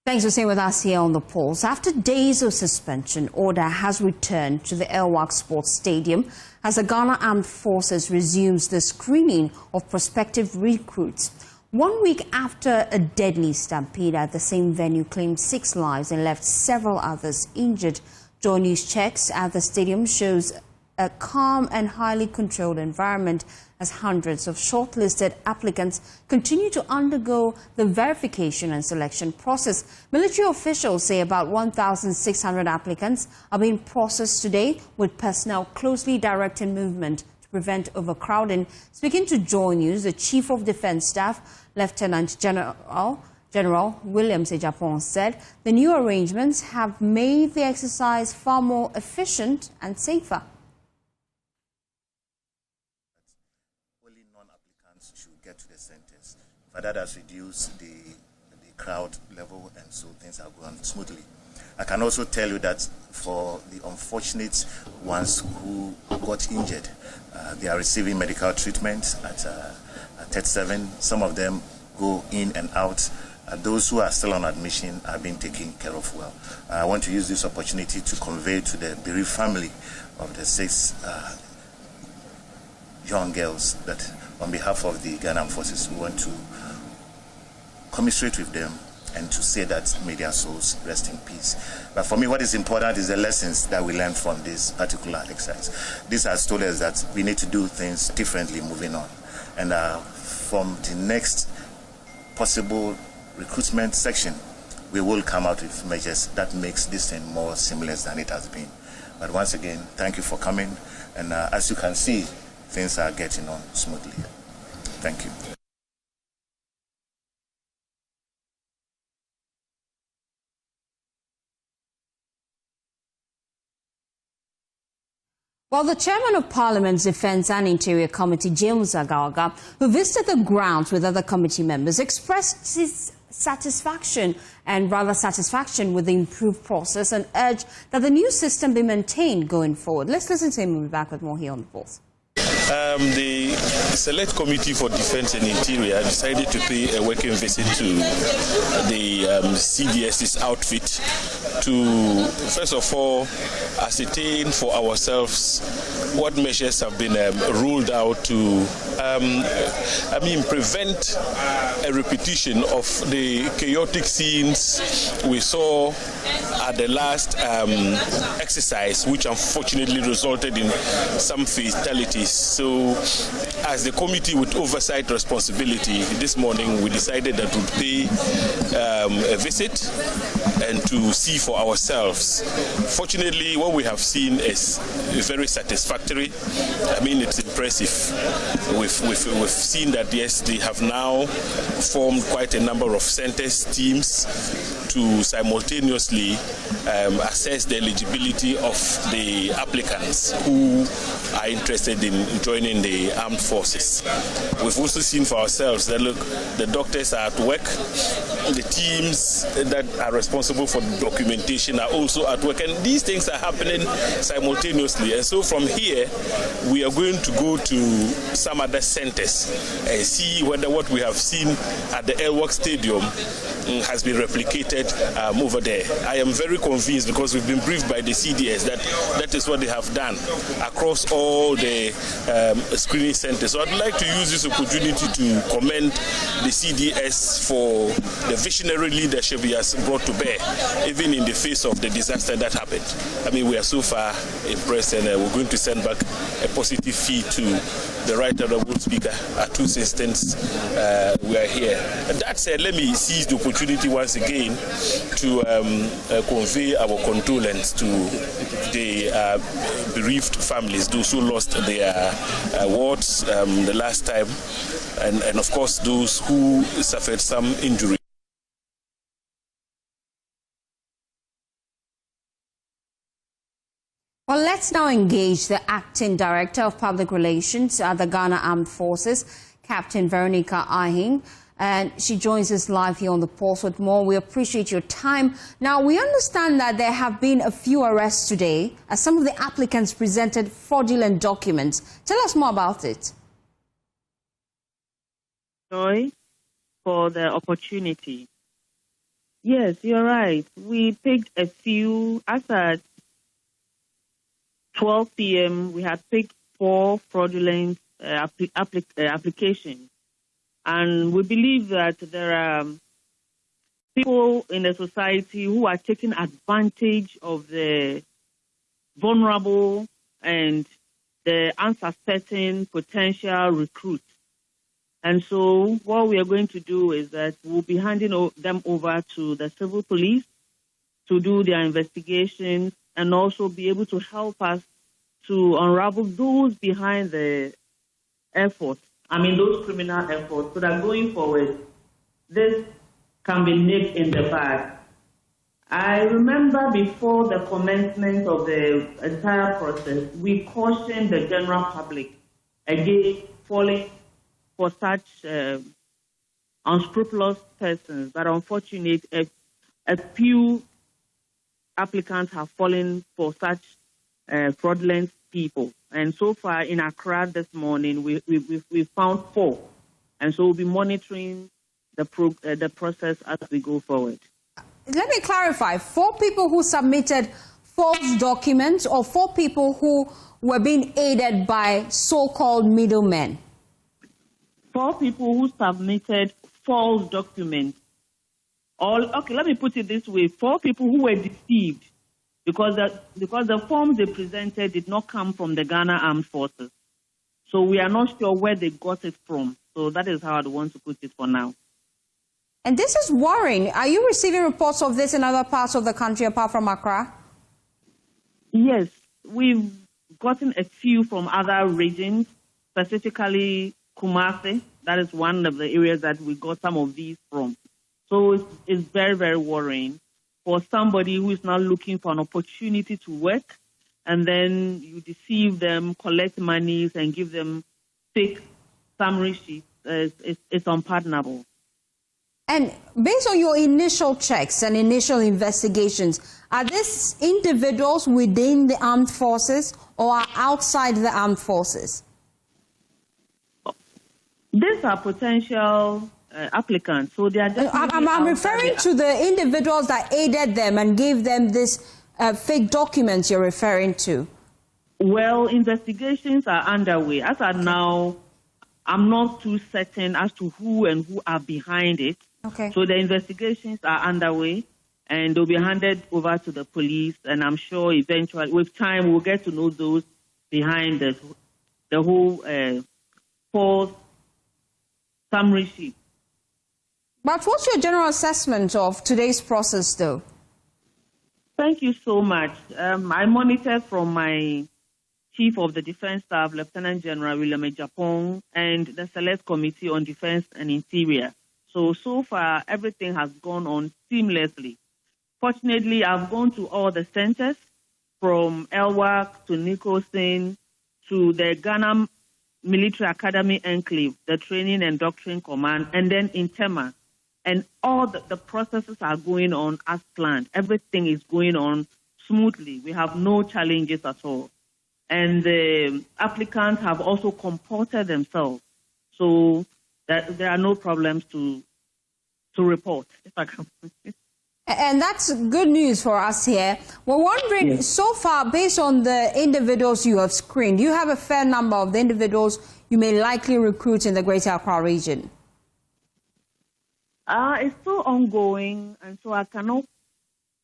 Thanks for staying with us here on The Pulse. After days of suspension, order has returned to the Elwak Sports Stadium as the Ghana Armed Forces resumes the screening of prospective recruits. 1 week after a deadly stampede at the same venue claimed 6 lives and left several others injured, Joy News checks at the stadium shows a calm and highly controlled environment as hundreds of shortlisted applicants continue to undergo the verification and selection process. Military officials say about 1,600 applicants are being processed today, with personnel closely directing movement to prevent overcrowding. Speaking to Joy News, the Chief of Defence Staff, Lieutenant General Williams Ejapon, said the new arrangements have made the exercise far more efficient and safer. Should get to the centers, but that has reduced the crowd level, and so things are going smoothly. I can also tell you that for the unfortunate ones who got injured, they are receiving medical treatment at 37. Some of them go in and out. Those who are still on admission are being taken care of well. I want to use this opportunity to convey to the bereaved family of the 6 young girls that on behalf of the Ghana Armed Forces, we want to commiserate with them and to say that may their souls rest in peace. But for me, what is important is the lessons that we learned from this particular exercise. This has told us that we need to do things differently moving on. And from the next possible recruitment section, we will come out with measures that makes this thing more seamless than it has been. But once again, thank you for coming. And as you can see, things are getting on smoothly. Thank you. Well, the chairman of Parliament's Defence and Interior Committee, James Agaga, who visited the grounds with other committee members, expressed his satisfaction with the improved process and urged that the new system be maintained going forward. Let's listen to him. We'll be back with more here on The Pulse. The Select Committee for Defence and Interior decided to pay a working visit to the CDS's outfit to, first of all, ascertain for ourselves what measures have been ruled out to, prevent a repetition of the chaotic scenes we saw at the last exercise, which unfortunately resulted in some fatalities. So, as the committee with oversight responsibility, this morning we decided that we'd pay a visit and to see for ourselves. Fortunately, what we have seen is very satisfactory. I mean, it's impressive. We've seen that, yes, they have now formed quite a number of centers, teams, to simultaneously assess the eligibility of the applicants who are interested in joining the armed forces. We've also seen for ourselves that, look, the doctors are at work, the teams that are responsible for the documentation are also at work, and these things are happening simultaneously. And so from here, we are going to go to some other centers and see whether what we have seen at the Elwak Stadium has been replicated over there. I am very convinced, because we've been briefed by the CDS, that that is what they have done across all the screening centers. So I'd like to use this opportunity to commend the CDS for the visionary leadership he has brought to bear, even in the face of the disaster that happened. I mean, we are so far impressed, and we're going to send back a positive feed to the Right Honourable Speaker, at whose instance we are here. And that said, let me seize the opportunity once again to convey our condolence to the bereaved families, those who lost their wards the last time, and of course those who suffered some injury. Well, let's now engage the Acting Director of Public Relations at the Ghana Armed Forces, Captain Veronica Ahing, and she joins us live here on The Pulse with more. We appreciate your time. Now, we understand that there have been a few arrests today as some of the applicants presented fraudulent documents. Tell us more about it. Joy, for the opportunity. Yes, you're right. We picked a few. As at 12 p.m., we had picked 4 fraudulent applications. And we believe that there are people in the society who are taking advantage of the vulnerable and the unsuspecting potential recruits. And so what we are going to do is that we'll be handing them over to the civil police to do their investigations and also be able to help us to unravel those behind the efforts. Those criminal efforts, so that going forward, this can be nipped in the bud. I remember before the commencement of the entire process, we cautioned the general public against falling for such unscrupulous persons, but unfortunately, a few applicants have fallen for such fraudulent people. And so far in Accra this morning, we found 4. And so we'll be monitoring the process as we go forward. Let me clarify. 4 people who submitted false documents or 4 people who were being aided by so-called middlemen? 4 people who submitted false documents. Okay, let me put it this way. 4 people who were deceived because the forms they presented did not come from the Ghana Armed Forces. So we are not sure where they got it from. So that is how I want to put it for now. And this is worrying. Are you receiving reports of this in other parts of the country apart from Accra? Yes, we've gotten a few from other regions, specifically Kumasi. That is one of the areas that we got some of these from. So it's very, very worrying for somebody who is now looking for an opportunity to work, and then you deceive them, collect monies, and give them fake summary sheets. It's unpardonable. And based on your initial checks and initial investigations, are these individuals within the armed forces or are outside the armed forces? These are potential applicants, so they are definitely I'm referring to the individuals that aided them and gave them this fake documents you're referring to. Well, investigations are underway. As of now, I'm not too certain as to who and who are behind it. Okay. So the investigations are underway, and they'll be handed over to the police, and I'm sure eventually, with time, we'll get to know those behind the whole false summary sheet. But what's your general assessment of today's process, though? Thank you so much. I monitored from my Chief of the Defense Staff, Lieutenant General William Ejapong, and the Select Committee on Defense and Interior. So far, everything has gone on seamlessly. Fortunately, I've gone to all the centers, from Elwak to Nicholson to the Ghana Military Academy Enclave, the Training and Doctrine Command, and then in Tema. And all the processes are going on as planned. Everything is going on smoothly. We have no challenges at all. And the applicants have also comported themselves. So that there are no problems to report, if I can. And that's good news for us here. We're wondering, yes, so far, based on the individuals you have screened, do you have a fair number of the individuals you may likely recruit in the Greater Accra region? It's still ongoing, and so I cannot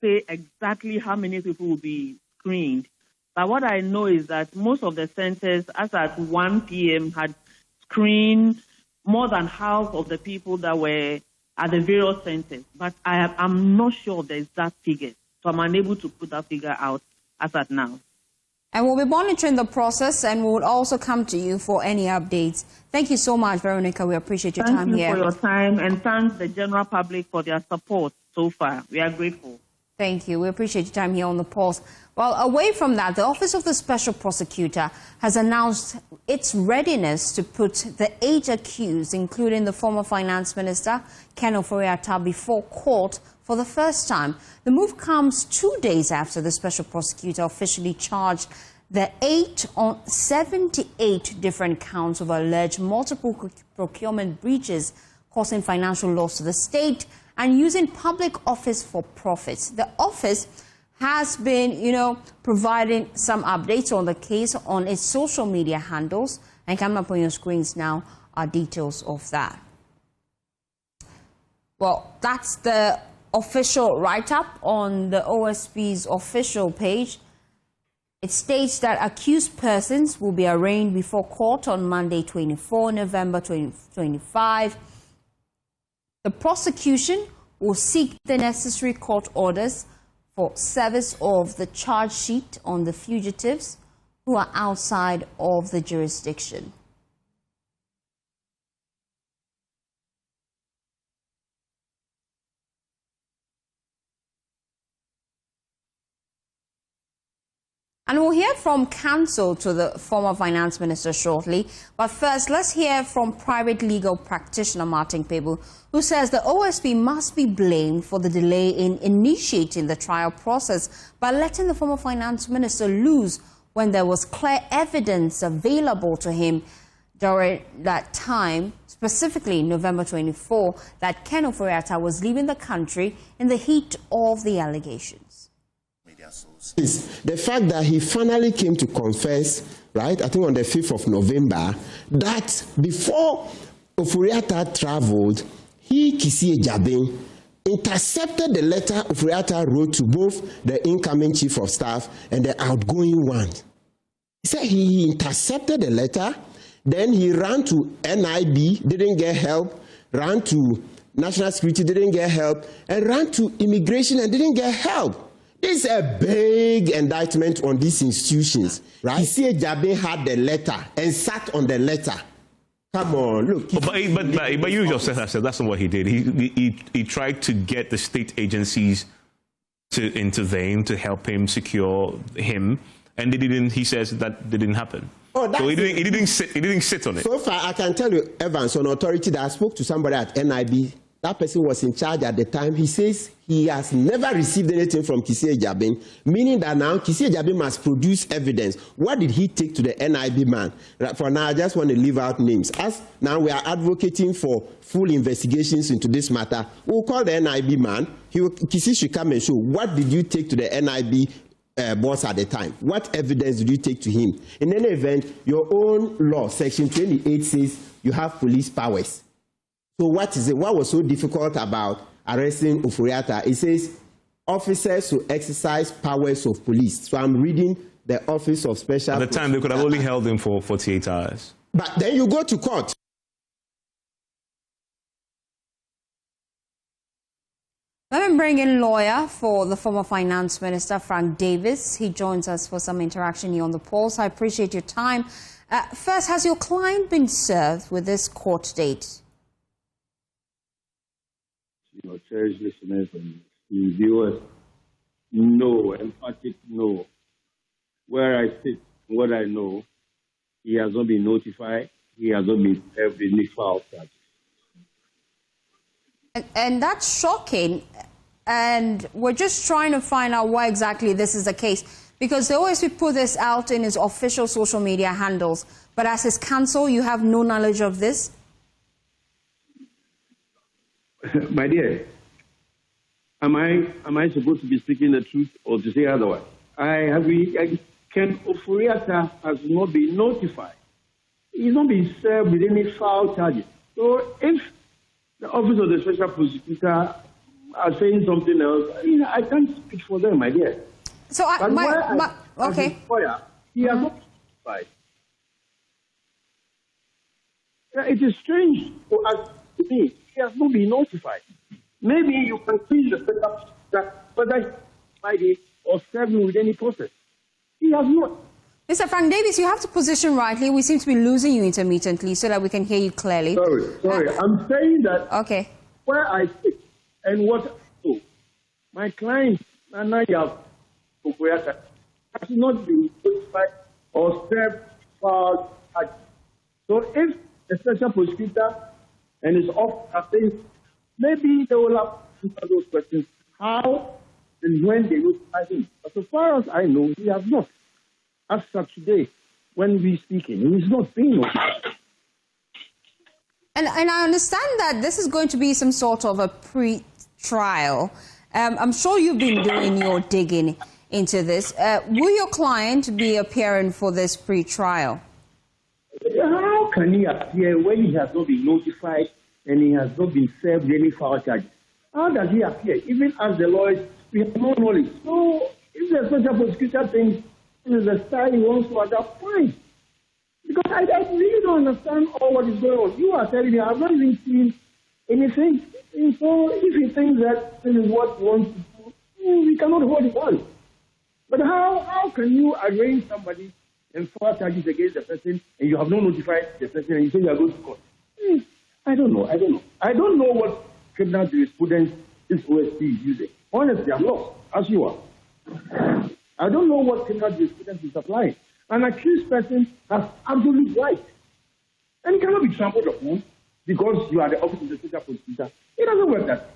say exactly how many people will be screened. But what I know is that most of the centers, as at 1 p.m., had screened more than half of the people that were at the various centers. But I'm not sure of the exact figure, so I'm unable to put that figure out as at now. And we'll be monitoring the process, and we will also come to you for any updates. Thank you so much, Veronica. We appreciate your time here. Thank you for your time, and thank the general public for their support so far. We are grateful. Thank you. We appreciate your time here on The Pulse. Well, away from that, the Office of the Special Prosecutor has announced its readiness to put the 8 accused, including the former Finance Minister, Ken Ofori-Atta, before court for the first time. The move comes 2 days after the Special Prosecutor officially charged the 8 on 78 different counts of alleged multiple procurement breaches causing financial loss to the state and using public office for profits. The office has been, providing some updates on the case on its social media handles. And coming up on your screens now are details of that. Well, that's the official write-up on the OSP's official page. It states that accused persons will be arraigned before court on Monday, 24 November 2025. The prosecution will seek the necessary court orders for service of the charge sheet on the fugitives who are outside of the jurisdiction. And we'll hear from counsel to the former finance minister shortly. But first, let's hear from private legal practitioner Martin Pebu, who says the OSP must be blamed for the delay in initiating the trial process by letting the former finance minister lose when there was clear evidence available to him during that time, specifically November 24, that Ken Ofori-Atta was leaving the country in the heat of the allegations. The fact that he finally came to confess, right, I think on the 5th of November, that before Ofori-Atta traveled, Kisi Ejabin, intercepted the letter Ofori-Atta wrote to both the incoming chief of staff and the outgoing one. He said he intercepted the letter, then he ran to NIB, didn't get help, ran to National Security, didn't get help, and ran to Immigration and didn't get help. This is a big indictment on these institutions, right? Kisi Ejabin had the letter and sat on the letter. Come on, look. But you yourself have said that's not what he did. He tried to get the state agencies to intervene to help him secure him, and they didn't. He says that didn't happen. Oh, so he didn't sit on it. So far, I can tell you, Evans, on authority that I spoke to somebody at NIB. That person was in charge at the time. He says he has never received anything from Kisi Ejabin, meaning that now Kisi Ejabin must produce evidence. What did he take to the NIB man? For now, I just want to leave out names. As now we are advocating for full investigations into this matter, we'll call the NIB man. Kisi should come and show what did you take to the NIB boss at the time? What evidence did you take to him? In any event, your own law, Section 28, says you have police powers. So what is it? What was so difficult about arresting Ofori-Atta? It says officers who exercise powers of police. So I'm reading the Office of Special. At the time, they could have only held him for 48 hours. But then you go to court. Let me bring in lawyer for the former finance minister, Frank Davis. He joins us for some interaction here on the Pulse. I appreciate your time. First, has your client been served with this court date? Cherished listeners and viewers, no, emphatic no. Where I sit, what I know, he has not been notified, he has not been served any foul charges. And that's shocking. And we're just trying to find out why exactly this is the case. Because the OSP put this out in his official social media handles. But as his counsel, you have no knowledge of this? My dear, am I supposed to be speaking the truth or to say otherwise? Ken Ofori-Atta has not been notified. He's not been served with any foul charges. So if the Office of the Special Prosecutor are saying something else, I can't speak for them, my dear. So okay. He has not been notified. It is strange for us to me. He has not been notified. Maybe you can see the setup that whether he or serve him with any process. He has not. Mr. Frank Davis, you have to position rightly. We seem to be losing you intermittently so that we can hear you clearly. Sorry. I'm saying that where I sit and what I do, my client, Nana Ofori-Atta, has not been notified or served for charges. So if the special prosecutor and his office are saying, maybe they will have to answer those questions. How and when they notify him. But so far as I know, he has not. As of today, when we're speaking, he's not being notified. And I understand that this is going to be some sort of a trial. I'm sure you've been doing your digging into this. Will your client be appearing for this pre-trial? How can he appear when he has not been notified and he has not been served any foul charges? How does he appear? Even as the lawyers, we have no knowledge. So if the special prosecutor thinks this is the style he wants to adapt, fine. Because I really don't understand all what is going on. You are telling me I have not even seen anything. And so if he thinks that this is what he wants to do, we cannot hold it on. But how can you arraign somebody and file charges against the person and you have not notified the person and you say you are going to court? I don't know. I don't know what criminal jurisprudence this OSP is using. Honestly, I'm lost, as you are. I don't know what criminal jurisprudence is applying. An accused person has absolute right. And it cannot be trampled upon because you are the office of the special prosecutor. It doesn't work that way.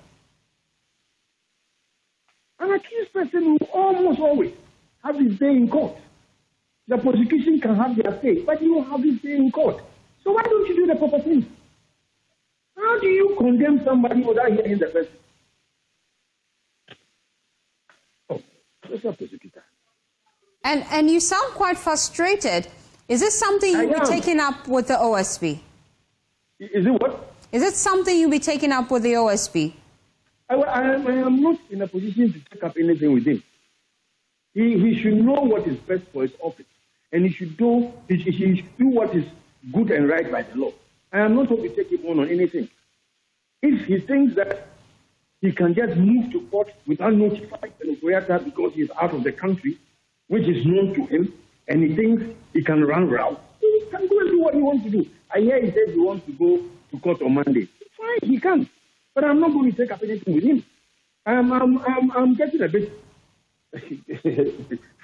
An accused person will almost always have his day in court. The prosecution can have their say, but you will have his day in court. So why don't you do the proper thing? How do you condemn somebody without hearing the person? Oh, special prosecutor. And you sound quite frustrated. Is this something you'll be taking up with the OSP? Is it what? Is it something you'll be taking up with the OSP? I am not in a position to take up anything with him. He should know what is best for his office. And he should do what is good and right by the law. I am not going to take him on anything. If he thinks that he can just move to court without notifying the Ofori-Atta because he is out of the country, which is known to him, and he thinks he can run around, he can go and do what he wants to do. I hear he says he wants to go to court on Monday. Fine, he can. But I'm not going to take up anything with him. I'm getting a bit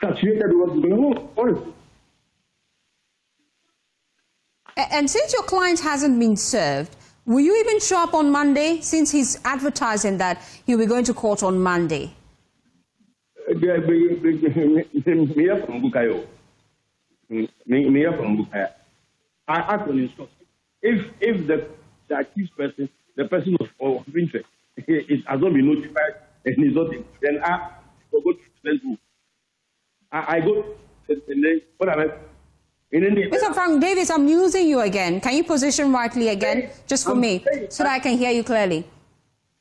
saturated with what's going on, honestly. And since your client hasn't been served, will you even show up on Monday, since he's advertising that he'll be going to court on Monday? I ask an instruction. If the accused person, the person of interest, it has not been notified and is not, then I go to the group. I go, and then what am I? Mr. Frank Davis, I'm using you again. Can you position rightly again, just for me, so that I can hear you clearly?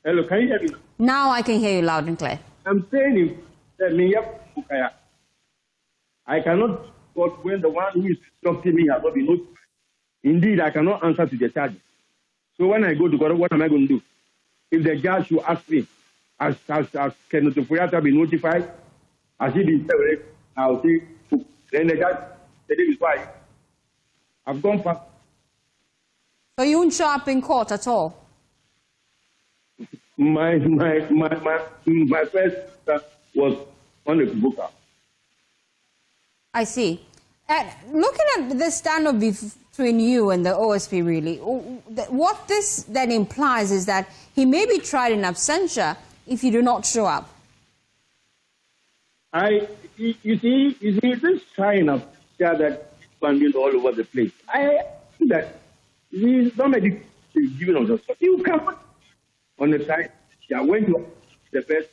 Hello, can you hear me? Now I can hear you loud and clear. I'm saying that I cannot court when the one who is instructing me has not been notified. Indeed, I cannot answer to the charges. So when I go to court, what am I going to do? If the judge should ask me, can the Ofori-Atta be notified? Has he been served? I'll say, then the judge, the day is why I've gone past. So you won't show up in court at all? My first was on the Kubuka. I see. Looking at the standoff between you and the OSP, really, what this then implies is that he may be tried in absentia if you do not show up. You see, this trying of that banding all over the place. I think that somebody is giving us a stuff. You come on the side. I went to the first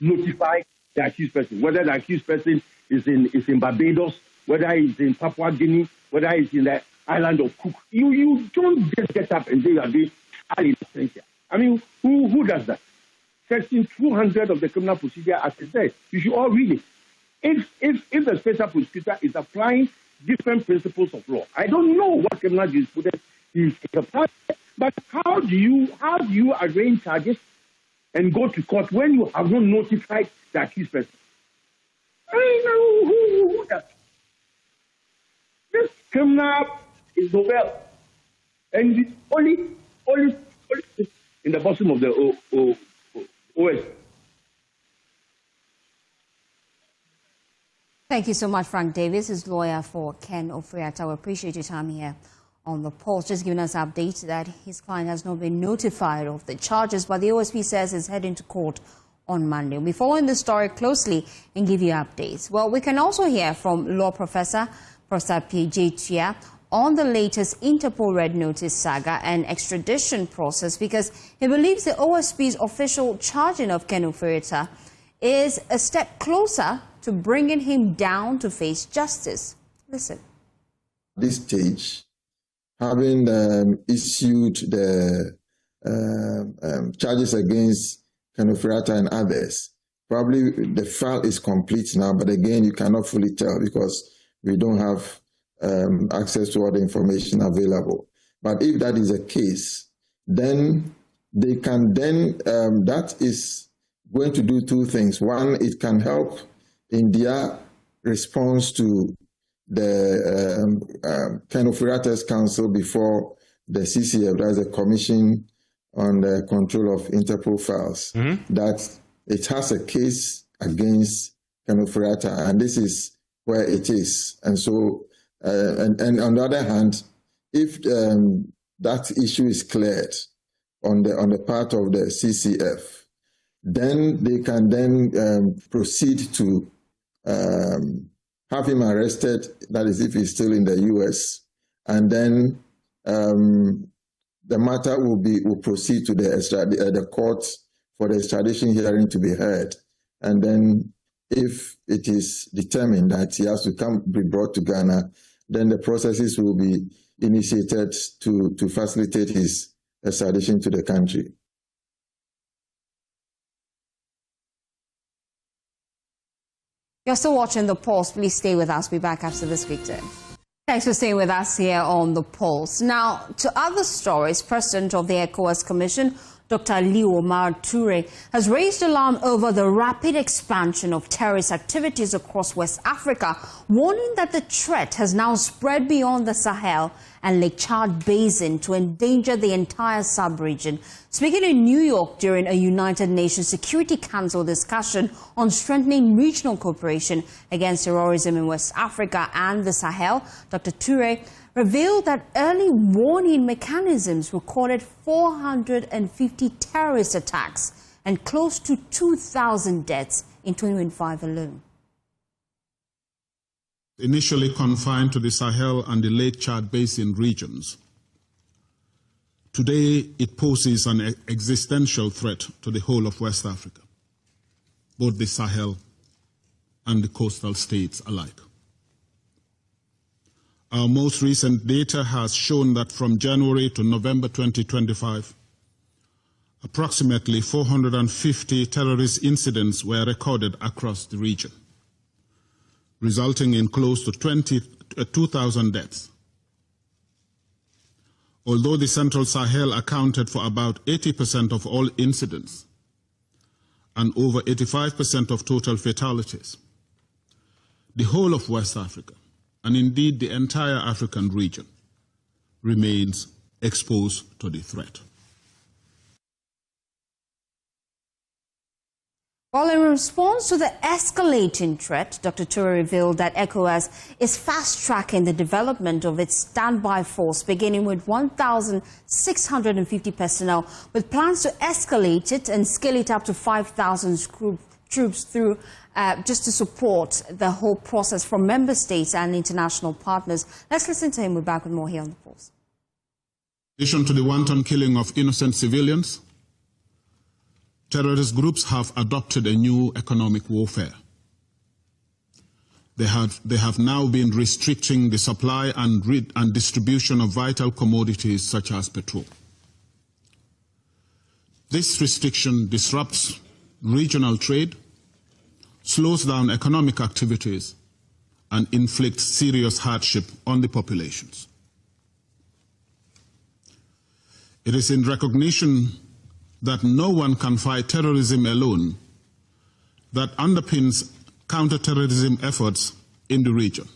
notify the accused person, whether the accused person is in Barbados, whether he's in Papua Guinea, whether he's in the island of Cook. You don't just get up and say you are doing absentia. I mean, who does that? Section 200 of the Criminal Procedure Act is there. You should all read it. If the special prosecutor is applying different principles of law, I don't know what criminal jurisprudence is applying, but how do you arraign charges and go to court when you have not notified the accused person? I mean, who does? This criminal is novel, and it's only in the bottom of the OS. Thank you so much, Frank Davis, his lawyer for Ken Ofori-Atta. We appreciate your time here on the Pulse, just giving us an update that his client has not been notified of the charges, but the OSP says he's heading to court on Monday. We'll be following this story closely and give you updates. Well, we can also hear from law professor Pragya on the latest Interpol Red Notice saga and extradition process because he believes the OSP's official charging of Ken Ofori-Atta is a step closer to bringing him down to face justice. Listen. At this stage, having issued the charges against Ken Ofori-Atta and others, probably the file is complete now, but again, you cannot fully tell because we don't have access to all the information available. But if that is the case, then they can that is going to do two things. One, it can help in their response to the Ken Ofori-Atta's counsel before the CCF, that is the Commission on the Control of Interpol Files, that it has a case against Ken Ofori-Atta, and this is where it is. And so, and on the other hand, if that issue is cleared on the part of the CCF, then they can then proceed to have him arrested, that is if he's still in the US, and then the matter will proceed to the courts for the extradition hearing to be heard. And then if it is determined that he has to be brought to Ghana, then the processes will be initiated to facilitate his extradition to the country. You're still watching The Pulse. Please stay with us. We'll be back after this quick turn. Thanks for staying with us here on The Pulse. Now, to other stories, President of the ECOWAS Commission, Dr. Liu Omar Toure, has raised alarm over the rapid expansion of terrorist activities across West Africa, warning that the threat has now spread beyond the Sahel and Lake Chad Basin to endanger the entire sub-region. Speaking in New York during a United Nations Security Council discussion on strengthening regional cooperation against terrorism in West Africa and the Sahel, Dr. Toure revealed that early warning mechanisms recorded 450 terrorist attacks and close to 2,000 deaths in 2025 alone. Initially confined to the Sahel and the Lake Chad Basin regions, today it poses an existential threat to the whole of West Africa, both the Sahel and the coastal states alike. Our most recent data has shown that from January to November 2025, approximately 450 terrorist incidents were recorded across the region, resulting in close to 2,000 deaths. Although the Central Sahel accounted for about 80% of all incidents and over 85% of total fatalities, the whole of West Africa, and indeed the entire African region, remains exposed to the threat. Well, in response to the escalating threat, Dr. Toure revealed that ECOWAS is fast-tracking the development of its standby force, beginning with 1,650 personnel, with plans to escalate it and scale it up to 5,000 troops through just to support the whole process from member states and international partners. Let's listen to him. We're back with more here on The Pulse. In addition to the wanton killing of innocent civilians, terrorist groups have adopted a new economic warfare. They have now been restricting the supply and distribution of vital commodities such as petrol. This restriction disrupts regional trade, slows down economic activities, and inflicts serious hardship on the populations. It is in recognition that no one can fight terrorism alone that underpins counterterrorism efforts in the region,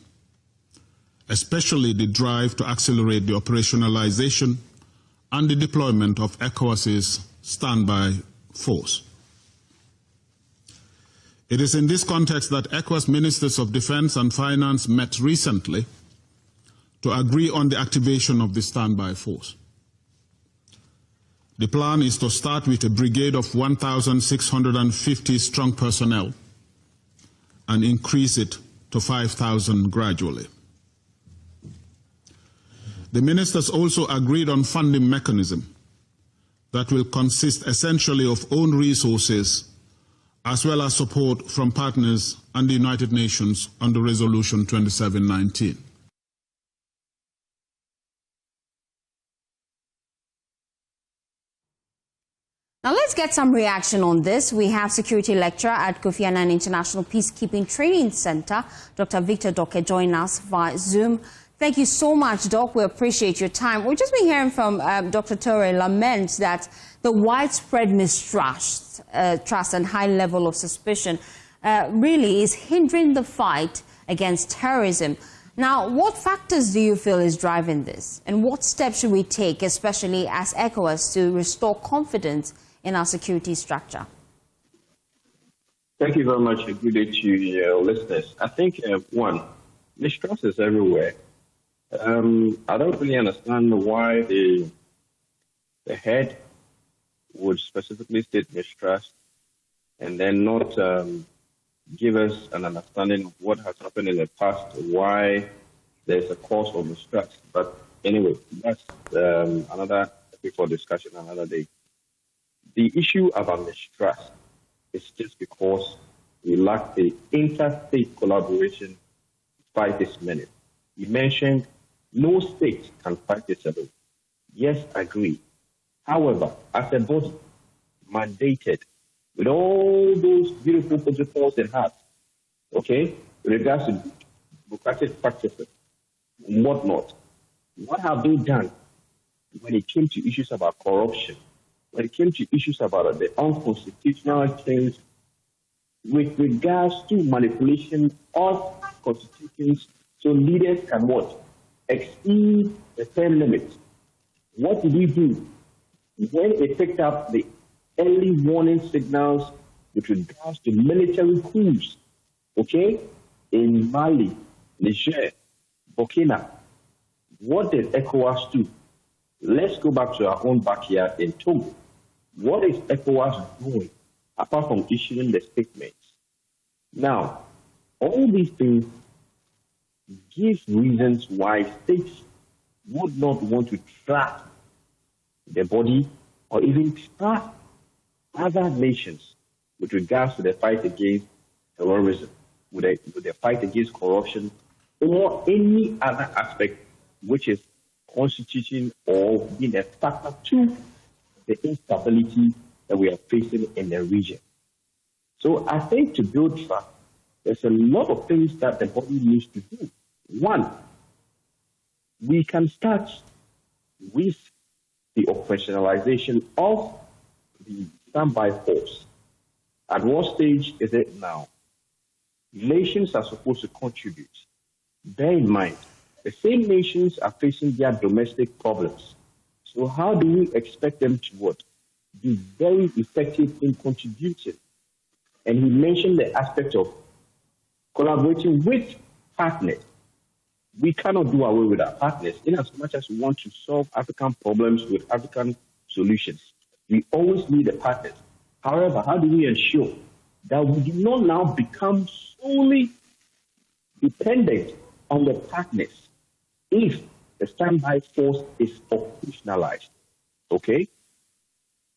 especially the drive to accelerate the operationalization and the deployment of ECOWAS's standby force. It is in this context that ECOWAS Ministers of Defense and Finance met recently to agree on the activation of the standby force. The plan is to start with a brigade of 1,650 strong personnel and increase it to 5,000 gradually. The ministers also agreed on funding mechanism that will consist essentially of own resources as well as support from partners and the United Nations under Resolution 2719. Now let's get some reaction on this. We have security lecturer at Kofi Annan International Peacekeeping Training Center, Dr. Victor Doke, joining us via Zoom. Thank you so much, Doc. We appreciate your time. We've just been hearing from Dr. Torre lament that the widespread mistrust, trust and high level of suspicion really is hindering the fight against terrorism. Now, what factors do you feel is driving this? And what steps should we take, especially as ECOWAS, to restore confidence in our security structure? Thank you very much. Good day to your listeners. I think, one, mistrust is everywhere. I don't really understand why the head would specifically state mistrust and then not give us an understanding of what has happened in the past, why there's a cause for mistrust. But anyway, that's another topic for discussion another day. The issue about mistrust is just because we lack the interstate collaboration to fight this menace. You mentioned no state can fight this alone. Yes, I agree. However, as a body mandated with all those beautiful protocols it has, okay, with regards to democratic practices and whatnot, what have they done when it came to issues about corruption, when it came to issues about the unconstitutional change with regards to manipulation of constitutions so leaders can what? Exceed the term limit. What did we do when it picked up the early warning signals with regards to military coups, okay, in Mali, Niger, Burkina? What did ECOWAS do? Let's go back to our own backyard in Togo. What is ECOWAS doing apart from issuing the statements? Now, all these things give reasons why states would not want to track the body or even track other nations with regards to the fight against terrorism, with the fight against corruption, or any other aspect which is constituting or being a factor to the instability that we are facing in the region. So I think to build trust, there's a lot of things that the body needs to do. One, we can start with the operationalization of the standby force. At what stage is it now? Nations are supposed to contribute. Bear in mind, the same nations are facing their domestic problems. So how do we expect them to what? Be very effective in contributing? And he mentioned the aspect of collaborating with partners. We cannot do away with our partners in as much as we want to solve African problems with African solutions. We always need a partner. However, how do we ensure that we do not now become solely dependent on the partners if the standby force is operationalized? Okay?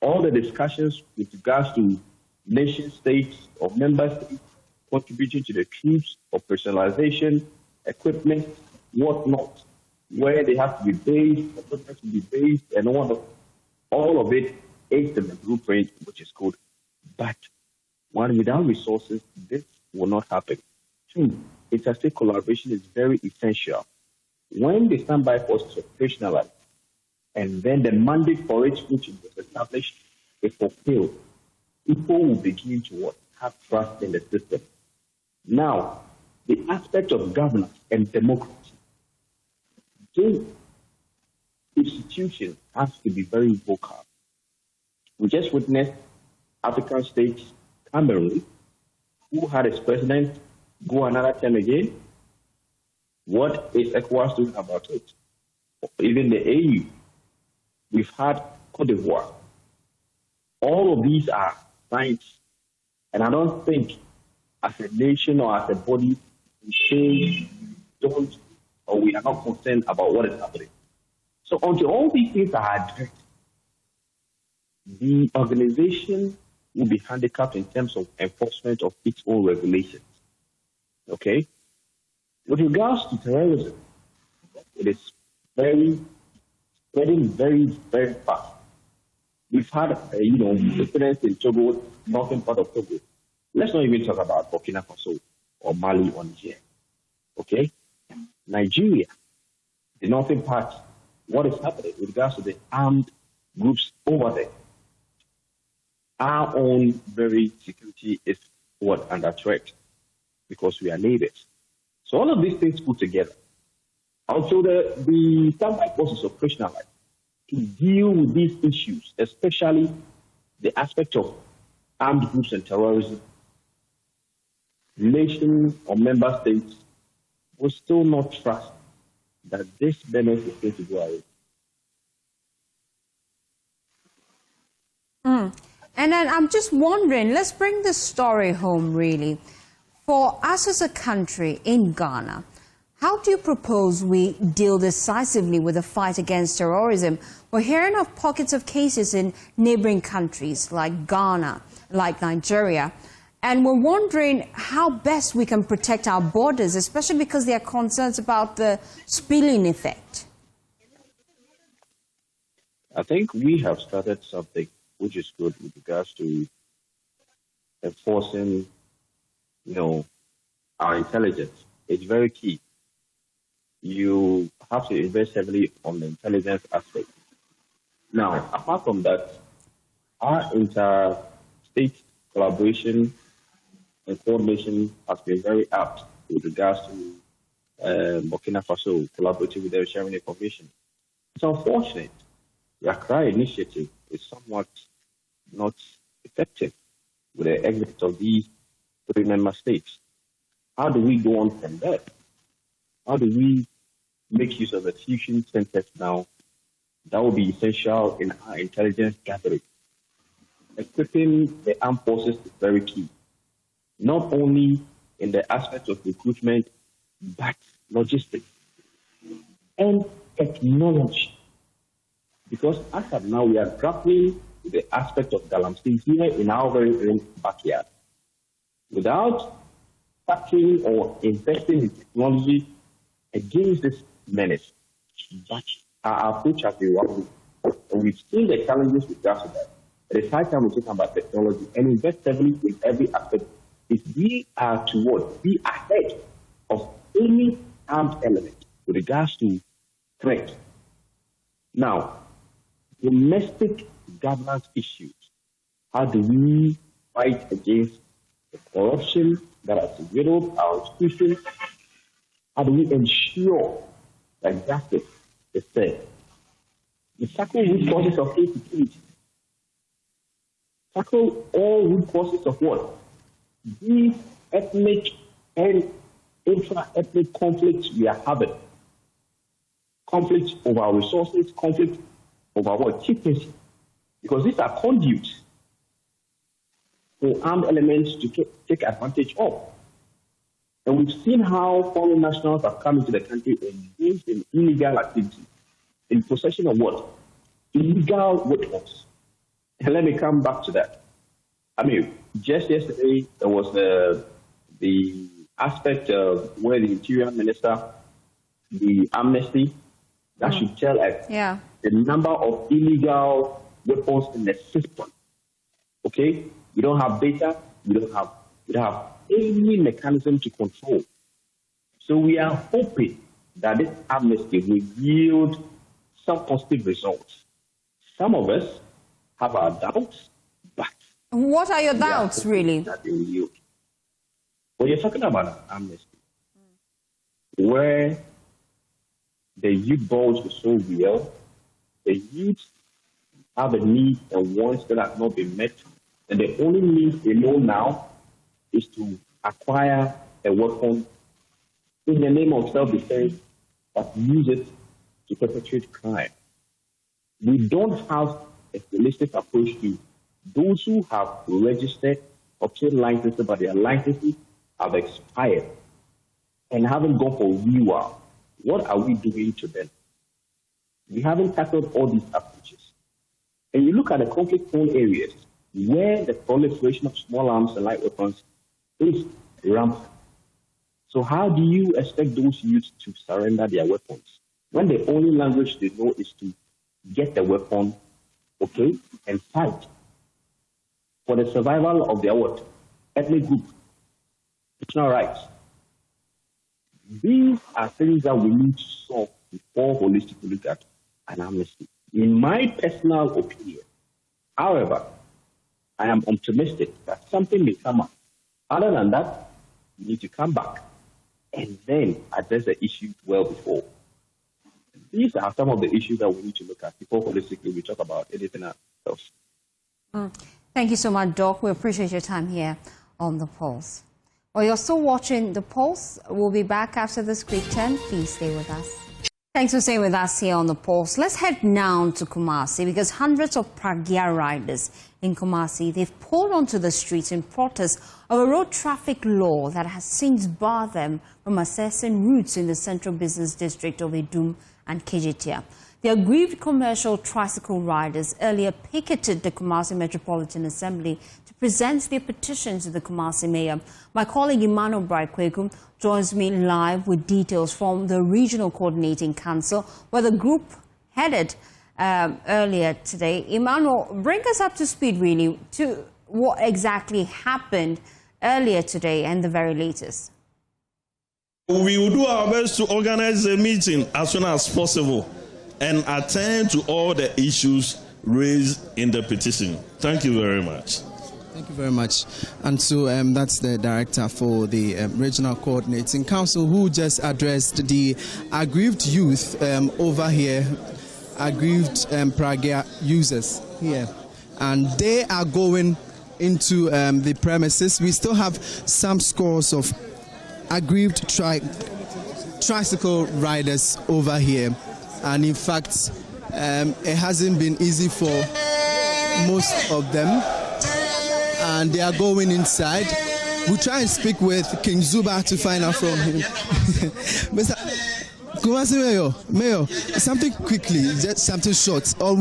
All the discussions with regards to nation states or member states contributing to the troops, operationalization, equipment, whatnot, where they have to be based, equipment to be based, and all of it is in the blueprint, which is good. But one without resources, this will not happen. Two, interstate collaboration is very essential. When the standby force is operationalized, and then the mandate for it, which was established, is fulfilled, people will begin to what? Have trust in the system. Now, the aspect of governance and democracy, this institution has to be very vocal. We just witnessed African states, Cameroon, who had its president go another term again. What is ECOWAS doing about it? Even the AU. We've had Cote d'Ivoire. All of these are signs. And I don't think as a nation or as a body, we say we don't or we are not concerned about what is happening. So until all these things are addressed, the organization will be handicapped in terms of enforcement of its own regulations. Okay? With regards to terrorism, it is spreading very, very fast. We've had, incidents in Togo, northern part of Togo. Let's not even talk about Burkina Faso or Mali or Niger. Okay? Nigeria, the northern part, what is happening with regards to the armed groups over there? Our own very security is under threat because we are neighbors. So all of these things put together. Also, the standby force is operationalized to deal with these issues, especially the aspect of armed groups and terrorism. Nations or member states will still not trust that this benefit is going to go away. And then I'm just wondering, let's bring this story home really. For us as a country in Ghana, how do you propose we deal decisively with the fight against terrorism? We're hearing of pockets of cases in neighboring countries like Ghana, like Nigeria, and we're wondering how best we can protect our borders, especially because there are concerns about the spilling effect. I think we have started something which is good with regards to enforcing, our intelligence. It's very key. You have to invest heavily on the intelligence aspect. Now, apart from that, our inter-state collaboration and coordination has been very apt with regards to Burkina Faso collaborating with them, sharing information. It's unfortunate. The Accra initiative is somewhat not effective with the exit of these 3 member states. How do we go on from there? How do we make use of the fusion centers now? That will be essential in our intelligence gathering. Equipping the armed forces is very key, not only in the aspect of recruitment, but logistics and technology. Because as of now, we are grappling with the aspect of galamsey here in our very own backyard. Without factoring or investing in technology against this menace, but our approach has been wrong. And we've seen the challenges with regards to that. It is high time we talk about technology and invest heavily in every aspect. If we are to be ahead of any armed element with regards to threat. Now, domestic governance issues. How do we fight against the corruption that has riddled our institutions? How do we ensure that justice is served? We tackle root causes of insecurity. Tackle all root causes of what? These ethnic and intra-ethnic conflicts we are having. Conflicts over our resources, conflicts over what? Chieftaincy. Because these are conduits for armed elements to take advantage of. And we've seen how foreign nationals have come into the country and engaged in illegal activity, in possession of what? Illegal weapons. And let me come back to that. I mean, just yesterday, there was the aspect of where the Interior Minister, the amnesty, that should tell us the number of illegal weapons in the system. Okay? We don't have data, we don't have any mechanism to control. So we are hoping that this amnesty will yield some positive results. Some of us have our doubts, but what are your doubts, really? That they will yield. When you're talking about an amnesty, where the youth bulge is so real, the youth have a need and wants that have not been met, and the only means they know now is to acquire a weapon in the name of self-defense, but use it to perpetrate crime. We don't have a holistic approach to those who have registered, obtained licenses, but their licenses have expired and haven't gone for renewal. What are we doing to them? we haven't tackled all these approaches. And you look at the conflict-prone areas where the proliferation of small arms and light weapons is rampant. So how do you expect those youths to surrender their weapons when the only language they know is to get the weapon, okay, and fight for the survival of their what? Ethnic group? It's not right. These are things that we need to solve before holistically look at an amnesty. In my personal opinion, however, I am optimistic that something may come up. Other than that, we need to come back and then address the issue well before. These are some of the issues that we need to look at before holistically we talk about anything else. Thank you so much, Doc. We appreciate your time here on The Pulse. Well, you're still watching The Pulse. We'll be back after this quick turn. Please stay with us. Thanks for staying with us here on The Pulse. Let's head now to Kumasi because hundreds of Pragya riders in Kumasi, they've poured onto the streets in protest of a road traffic law that has since barred them from accessing routes in the central business district of Idum and Kejitia. The aggrieved commercial tricycle riders earlier picketed the Kumasi Metropolitan Assembly to present their petition to the Kumasi mayor. My colleague Emmanuel Bright-Kwekum joins me live with details from the Regional Coordinating Council, where the group headed earlier today. Emmanuel, bring us up to speed, really, to what exactly happened earlier today and the very latest. We will do our best to organize a meeting as soon as possible and attend to all the issues raised in the petition. Thank you very much. Thank you very much. And so that's the director for the Regional Coordinating Council who just addressed the aggrieved youth over here, aggrieved Pragya users here. And they are going into the premises. We still have some scores of aggrieved tricycle riders over here. And in fact, it hasn't been easy for most of them. And they are going inside. We'll try and speak with King Zuba to find out from him. Mr. Kumasi Mayor, something quickly, just something short. Or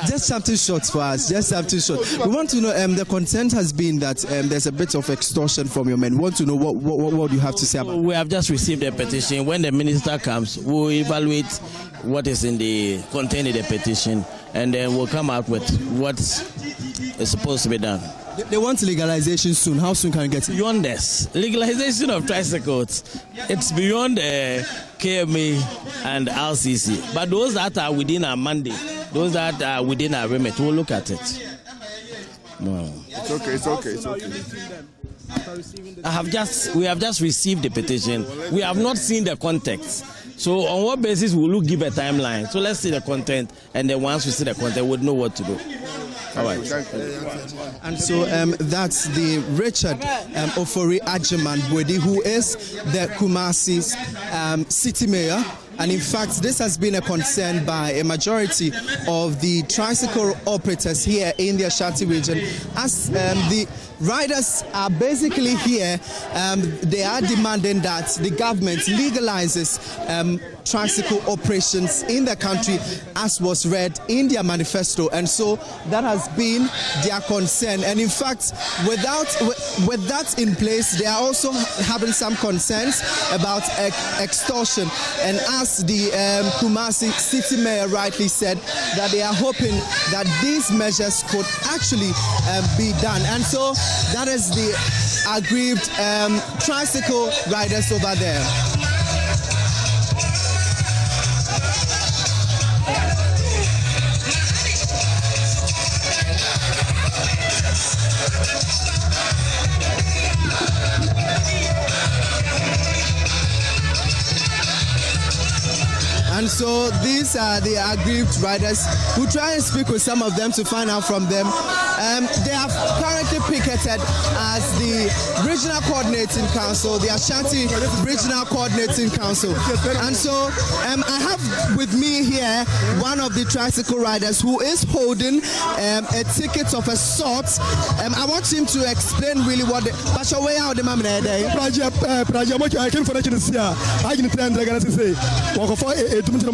just something short for us, just something short. We want to know, the content has been that there's a bit of extortion from your men. We want to know what you have to say about it. We have just received a petition. When the minister comes, we'll evaluate what is in the content of the petition, and then we'll come out with what is supposed to be done. They want legalization soon. How soon can we get it? Beyond this, legalization of tricycles, it's beyond KMA and RCC. But those that are within our mandate, those that are within our remit, we'll look at it. No. It's okay. We have just received the petition. We have not seen the context. So on what basis will we give a timeline? So let's see the content, and then once we see the content, we'll know what to do. All right. And so that's the Richard Ofori-Atta, who is the Kumasi's city mayor. And in fact, this has been a concern by a majority of the tricycle operators here in the Ashanti region. As the riders are basically here, they are demanding that the government legalizes tricycle operations in the country, as was read in their manifesto. And so that has been their concern. And in fact, with that in place, they are also having some concerns about extortion. And as the Kumasi city mayor rightly said, that they are hoping that these measures could actually be done. And so that is the aggrieved tricycle riders over there. And so these are the aggrieved riders. We'll try and speak with some of them to find out from them They have currently picketed as the Regional Coordinating Council, the Ashanti Regional Coordinating Council. And so I have with me here one of the tricycle riders who is holding a ticket of a sort. I want him to explain really what the way out the man there. Pragya, I came for the I can trend the say. Walk for a trend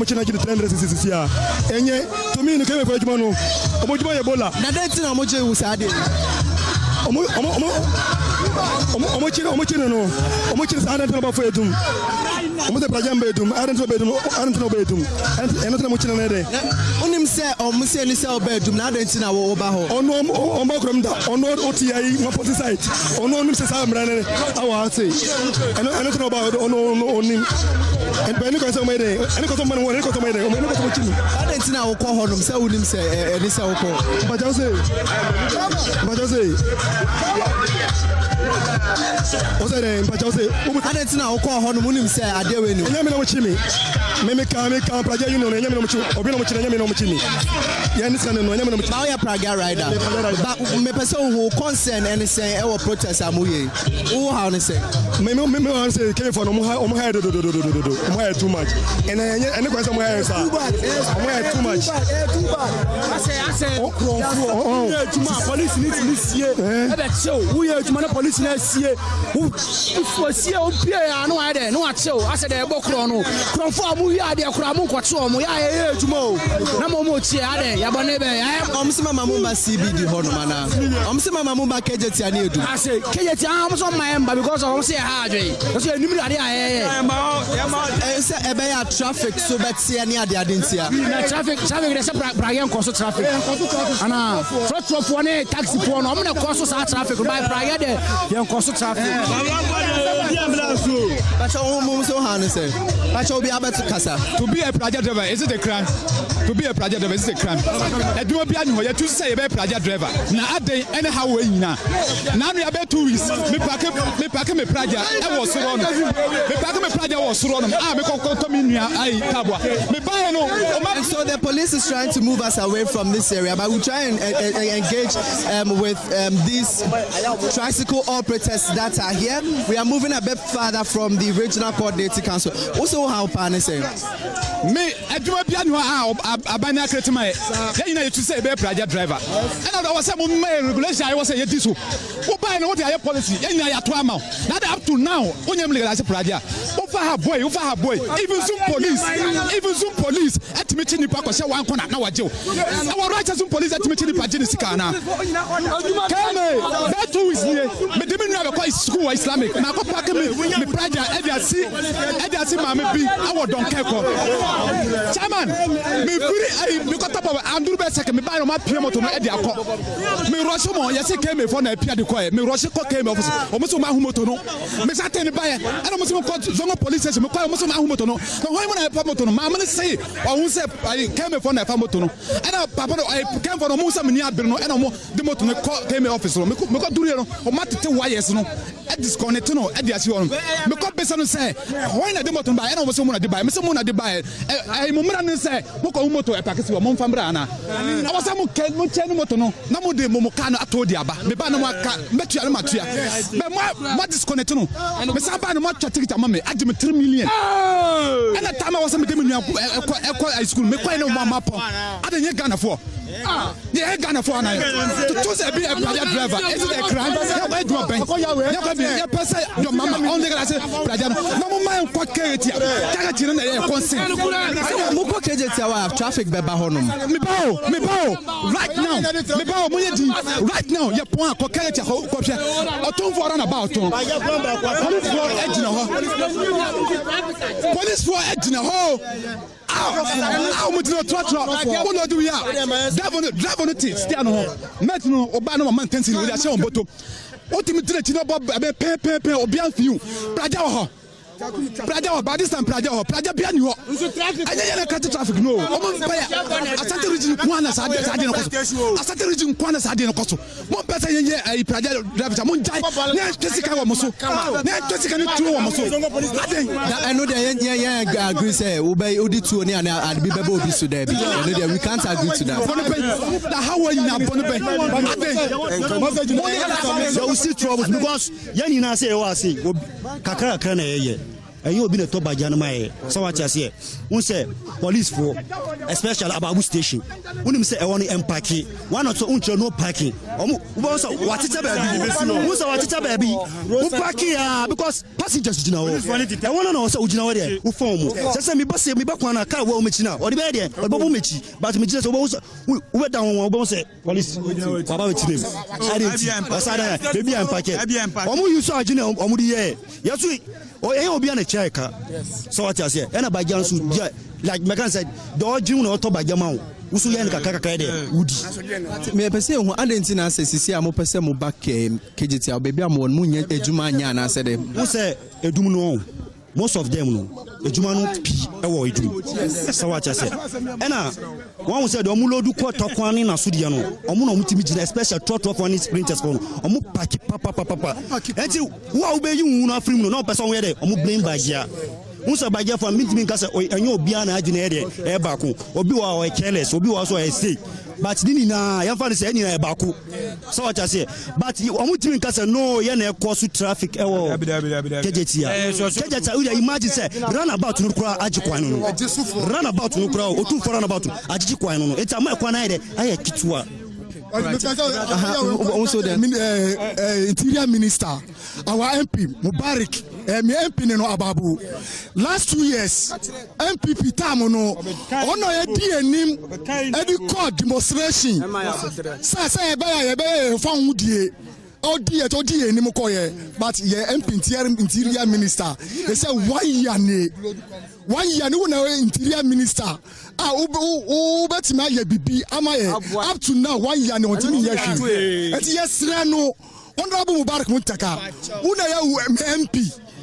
and yet to me, the came for Jumano. Ebola. Now that's in Amoje who said it. What's that name? But I didn't know call Honumun say I dare win. Yaminochimi. Mimika, Pragya, you know, Yaminochu, or Yaminochimi. Yanis and Yaminochimi. Pragya rider. But me person who concern and say our protest Amuye. Oh, how to say? Maybe say came from Omaha too much. And the question where is too much. I say, police need this year. So we are to police next year. Who was here? No idea. No, I said, I book Crono. Conform we are there. Cramu Quatsom. We are here tomorrow. No more chair. Yabanebe. I am Mamma CBD Hormana. Sima Mamma Kejetian. I say, Kejetian was on my ember because I was here hard. That's your new idea. I traffic so bad. See any idea. Didn't see traffic. There's a Pragya cost traffic. And first one taxi for no cost traffic by Pragya there. Young cost traffic. But almost so hard say. But you'll be able to casa. To be a Pragya driver, is it a crime? To be a Pragya driver is a crime. I do a piano to say about Pragya driver. Now at the anyhow way now. Now we are about 2 weeks. Me pack me Pragya. I was run. Me pack me Pragya was run. Ah, me contominia. I tabwa. Me buy no. So the police is trying to move us away from this area, but we try and engage with these tricycle operators that are here. We are moving a bit further from the Regional Coordinating Council. Also, how Pan say? Me, I do a piano. I buy a credit my. You know, to say about Pragya driver. And I was some regulation. I was a Yetisu. Who buy what I policy? And I to amount. Not up to now. Only as a Pragya. Over her boy. Even some police. At me, Chini Pako, say one corner. Now I do. Our righteous police at me, Chini Pajinisicana. That too is near. Me didn't have a quite school Islamic. Now go pack me Pragya. Ediasi Mammy B. I don't care. Chairman, me free. Me got up of Andrew Besek. Me buy my Piamoto Ediaco. Me Roshomo. Yes, he came for a Pia de Coy. Me Roshiko came office. Almost my Humotono. Me sat in the buyer. I almost got Zongo police station. Me call almost my Humotono. No, why when I Pamotono? Mamma say, I won't say I came for a Pamotono. And I came for a Musa Minia Bruno and the Motono came office. Me got Duriano or Matite Wires no. At this Conetino, Ediation. Me got Besson say, why not the Moton buy? I know someone to buy. Mr. Mona to buy. I Mumran say, Moko Moto a packet of Monfambrana. I was some Motono, Namo de Momocano Atodiaba, the Banamaka, Metia Matria. What is Conetino? Miss Abana Matcha Mammy, I give 3 million. And at time I was a high school, make quite no mama. I didn't Ghana for. Yeah, Ghana for to choose a Pragya driver. Is it a crime? You do a bank. You person, your mama only got say, no man quite carry it. Tagatin and a consent. Moko Kejetia traffic Bebahonum. Me bow. Right now. Me bow Muyedi. Right now, your point Cocatia Hopia. A ton for an about. Police for edge in a hole. How much no trot? What do we have? Drive on the tea, stay on home. Metro Obama Mountains with a show bottom. Ultimately, Bob, a pen or beyond you. Pragya. Pragya, by this time, Pragya be any. I didn't cut the traffic. No, I started reaching Kwanas. I started reaching Kwanas. I didn't cost. One person in here, I Pragya driver. I'm on die. Jessica Mosso. Jessica Mosso. I know that. Agree. Say, obey Udi and be Bebo Bisudebi. We can't agree to that. How are you now, there will still troubles because Yanina say, oh, I see, Kaka Kana, and you have been a top by Janama. So what I say, we say police for especially Ababu station. When say I want to unpack one or two uncho no parking. What it's about? Who's what it's about? Who parking? Because passengers, you know, I want to know so you know there. Who form? Just me bus me back on a car. Well, Michina or the bed, or Bobo Michi, but me just we down one say police. Baba Michi. I didn't. Baby, I'm packing. Omu you saw Jina Omudi. Yes, we. Oh, he'll be on a check. So what I say, and a by Jansu, like Megan said, the old June or Toba Jamau, Usuyan Kakaka, Woody. May I say, who I didn't see a more person back KGT, baby, I'm one Munya, a Jumania, said, who say a Dumno? Most of them know a Jumano P. Avoid you. So what I say, and one said, Omulo do quite talk one in a Sudiano, Omuno Mutimiji, special trot of one is printers phone, Omupaki, papa. And you, who obey you, no free, no person where they blame by Jia. Unsa by Jia for meeting Casa, and you be an aginated, a Baku, or be our careless, or be also a stake. But Nina, your father said, any Baku. So what I say, but you want to Casa, no, Yana cause traffic. Oh, Kejetia, imagine say, run about Nukra Ajiquano, run about Nukra, or two for run about Ajiquano. It's a Makwanide, I Kitua. Also the Interior Minister, our MP Mubarak, MP no Ababu. Last 2 years, MPP Tamono, ono nim edi court demonstration. Say by found die. Odi ni mokoye, but ye MP Interior Minister. They say 1 year ne. 1 year no Interior Minister. Bet me ye bibi amaye up to now 1 year no ntimi ye hwi. Eti yes no Honorable Mubarak Muntaka. Una ya MP.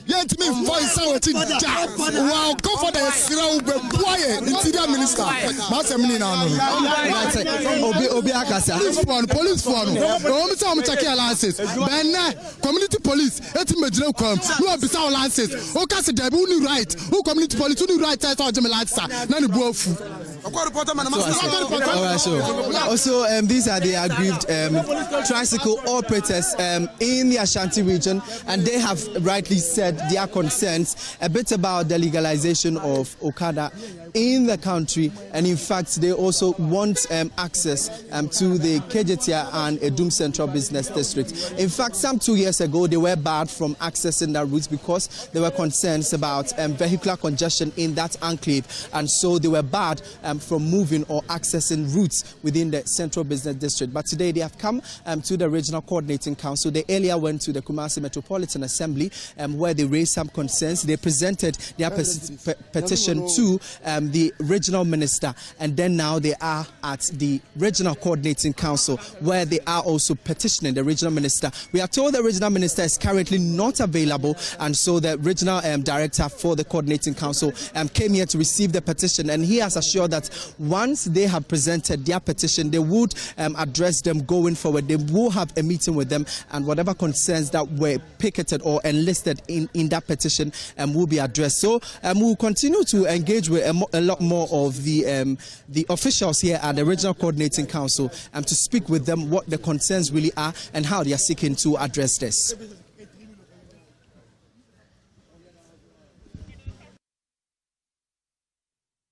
Yet me voice out to wow, go for the Sira Boye, Interior Minister. Masemini now. Obi Akasa. Police phone. No, I'm checking alliances. Ben, community police, it's Medro come. You have beside alliances. O Casa de Buni right. Who community police, who right type of Jamalasa. None of Bofu. Also, these are the aggrieved tricycle operators in the Ashanti region, and they have rightly said their concerns a bit about the legalization of Okada in the country, and in fact they also want access to the Kejetia and Edum Central Business District. In fact, some 2 years ago they were barred from accessing that route because there were concerns about vehicular congestion in that enclave, and so they were barred from moving or accessing routes within the Central Business District. But today they have come to the Regional Coordinating Council. They earlier went to the Kumasi Metropolitan Assembly where they raised some concerns. They presented their petition to the Regional Minister, and then now they are at the Regional Coordinating Council where they are also petitioning the Regional Minister. We are told the Regional Minister is currently not available, and so the Regional Director for the Coordinating Council came here to receive the petition, and he has assured that once they have presented their petition, they would address them going forward. They will have a meeting with them, and whatever concerns that were picketed or enlisted in that petition will be addressed. So we'll continue to engage with a lot more of the officials here at the Regional Coordinating Council to speak with them what the concerns really are and how they are seeking to address this.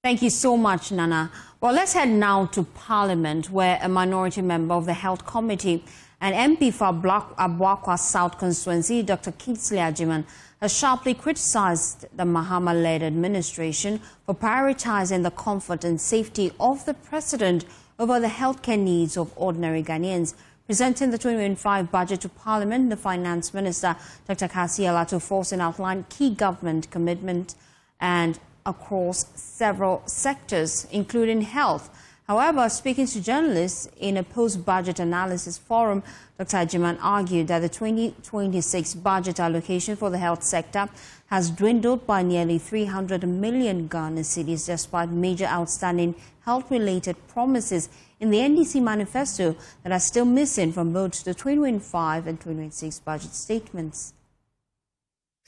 Thank you so much, Nana. Well, let's head now to Parliament, where a minority member of the Health Committee and MP for Abuakwa South Constituency, Dr. Kingsley Ajiman, has sharply criticized the Mahama-led administration for prioritizing the comfort and safety of the president over the healthcare needs of ordinary Ghanaians. Presenting the 2025 budget to Parliament, the Finance Minister, Dr. Kasi Alato Forson, outlined key government commitment and across several sectors, including health, However, speaking to journalists in a post-budget analysis forum, Dr. Agyemang argued that the 2026 budget allocation for the health sector has dwindled by nearly 300 million Ghana cedis despite major outstanding health-related promises in the NDC manifesto that are still missing from both the 2025 and 2026 budget statements.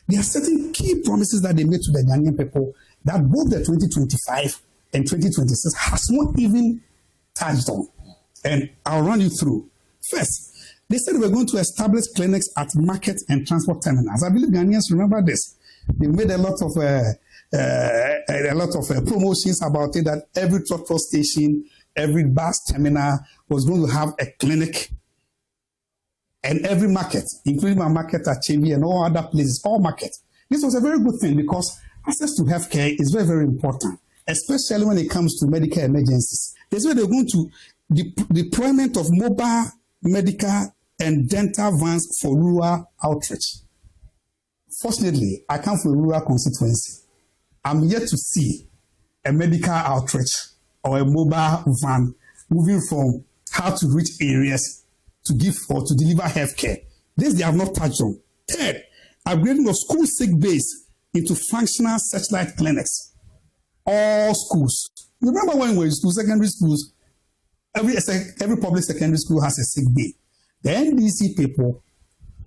There are certain key promises that they made to the Ghanaian people that both the 2025 and 2026 has not even touched on. And I'll run you through. First, they said we're going to establish clinics at market and transport terminals. I believe Ghanaians remember this. They made a lot of promotions about it, that every truck station, every bus terminal was going to have a clinic, and every market, including my market at Chimbi and all other places, all markets. This was a very good thing because access to healthcare is very, very important, especially when it comes to medical emergencies. That's why they're going to deployment of mobile medical and dental vans for rural outreach. Fortunately, I come from a rural constituency. I'm yet to see a medical outreach or a mobile van moving from how to reach areas to give or to deliver healthcare. This they have not touched on. Third, upgrading of school sick bays into functional satellite clinics. All schools. Remember when we were in school, secondary schools, every public secondary school has a sick bay. The NDC people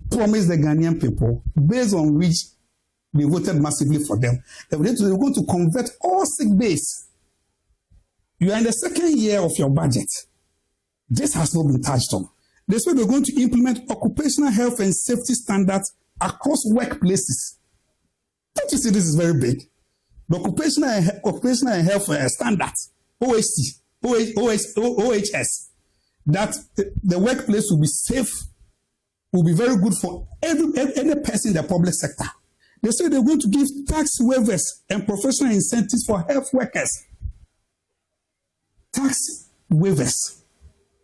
promised the Ghanaian people, based on which they voted massively for them, that they were going to convert all sick bays. You are in the second year of your budget. This has not been touched on. They said they're going to implement occupational health and safety standards across workplaces. Don't you see this is very big? The occupational and health standards, OHS, that the workplace will be safe, will be very good for any person in the public sector. They say they're going to give tax waivers and professional incentives for health workers. Tax waivers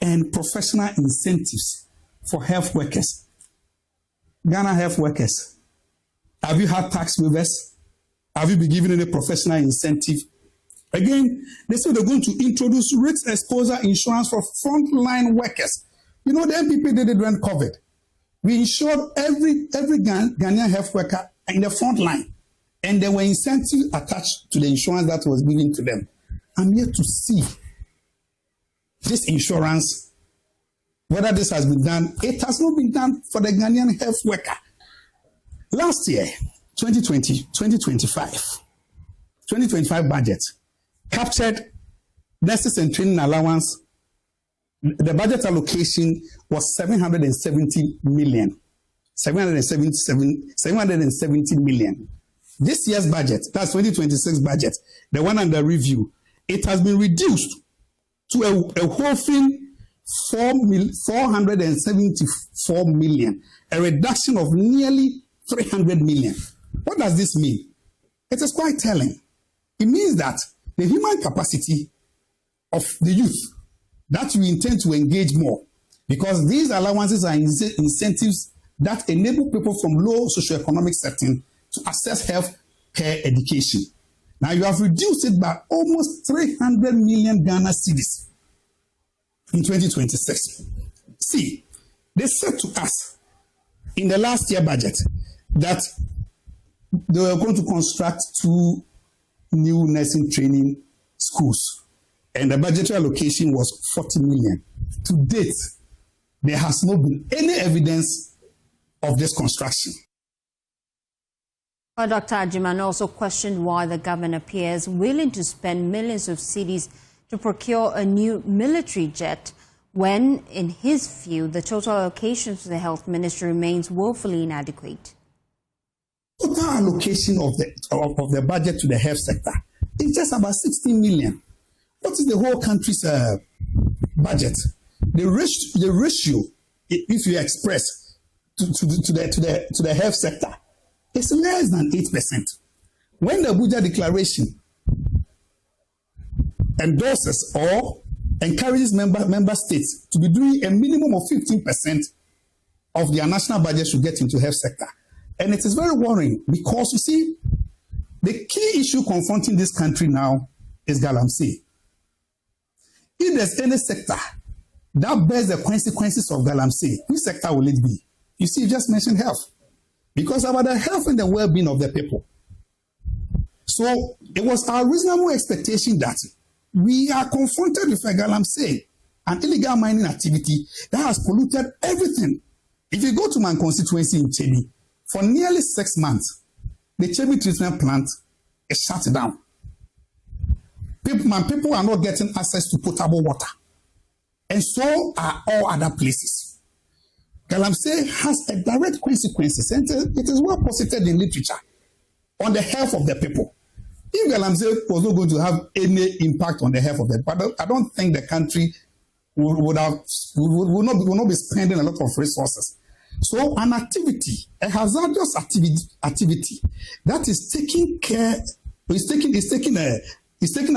and professional incentives for health workers. Ghana health workers, have you had tax waivers? Have you been given any professional incentive? Again, they say they're going to introduce risk exposure insurance for frontline workers. You know, the MPP did it during COVID. We insured every Ghanaian health worker in the front line, and there were incentives attached to the insurance that was given to them. I'm yet to see this insurance, whether this has been done. It has not been done for the Ghanaian health worker. Last year, 2025 budget captured nurses and training allowance. The budget allocation was 770 million. 770 million. This year's budget, that's 2026 budget, the one under review, it has been reduced to a whopping 474 million, a reduction of nearly 300 million. What does this mean? It is quite telling. It means that the human capacity of the youth that we intend to engage more, because these allowances are incentives that enable people from low socioeconomic setting to access health care education. Now you have reduced it by almost 300 million Ghana cedis in 2026. See, they said to us in the last year budget that they were going to construct 2 new nursing training schools, and the budgetary allocation was 40 million. To date, there has not been any evidence of this construction. But Dr. Agyemang also questioned why the government appears willing to spend millions of cedis to procure a new military jet when, in his view, the total allocation to the health ministry remains woefully inadequate. Total allocation of the budget to the health sector is just about 16 million. What is the whole country's budget? The ratio, if you express to the health sector, is less than 8%. When the Abuja Declaration endorses or encourages member states to be doing a minimum of 15% of their national budget should get into health sector. And it is very worrying because, you see, the key issue confronting this country now is galamsey. If there's any sector that bears the consequences of galamsey, which sector will it be? You see, you just mentioned health. Because about the health and the well-being of the people. So it was our reasonable expectation that we are confronted with a galamsey, an illegal mining activity that has polluted everything. If you go to my constituency in Chebi, for nearly 6 months, the Chebi treatment plant is shut down. People are not getting access to potable water. And so are all other places. Galamsey has a direct consequences, and it is well posited in literature on the health of the people. If galamsey was not going to have any impact on the health of the people, I don't think the country will not be spending a lot of resources. So an activity, a hazardous activity that is taking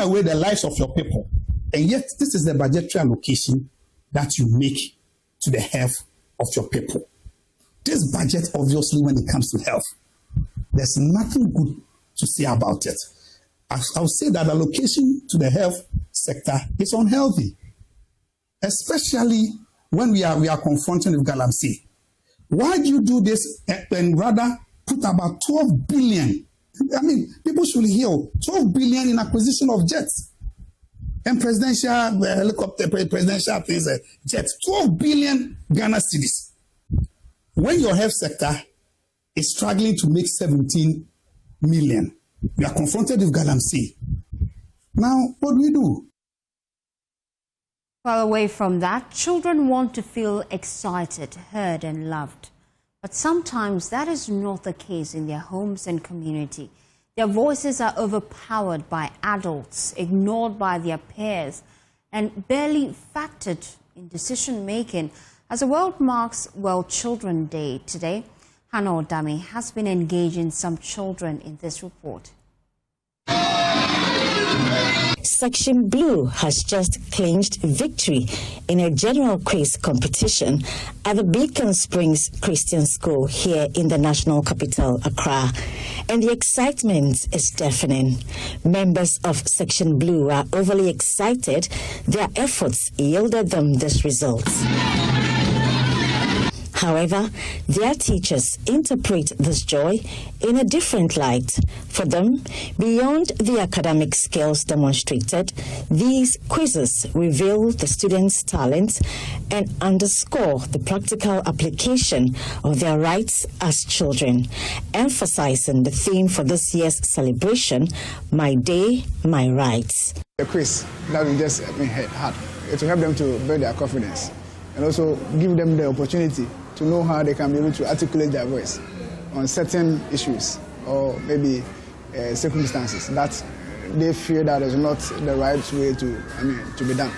away the lives of your people. And yet this is the budgetary allocation that you make to the health of your people. This budget, obviously, when it comes to health, there's nothing good to say about it. I'll say that allocation to the health sector is unhealthy, especially when we are confronted with galamsey. Why do you do this and rather put about 12 billion? I mean, people should hear 12 billion in acquisition of jets and presidential helicopter, presidential things, jets. 12 billion Ghana cedis. When your health sector is struggling to make 17 million, we are confronted with galamsey. Now, what do we do? Well, away from that, children want to feel excited, heard and loved. But sometimes that is not the case in their homes and community. Their voices are overpowered by adults, ignored by their peers, and barely factored in decision-making. As the world marks World Children Day today, Hannah Odami has been engaging some children in this report. Section Blue has just clinched victory in a general quiz competition at the Beacon Springs Christian School here in the national capital, Accra. And the excitement is deafening. Members of Section Blue are overly excited. Their efforts yielded them this result. However, their teachers interpret this joy in a different light. For them, beyond the academic skills demonstrated, these quizzes reveal the students' talents and underscore the practical application of their rights as children, emphasizing the theme for this year's celebration, My Day, My Rights. The quiz that we just had, it will help them to build their confidence and also give them the opportunity to know how they can be able to articulate their voice on certain issues or maybe circumstances that they feel that is not the right way to be done.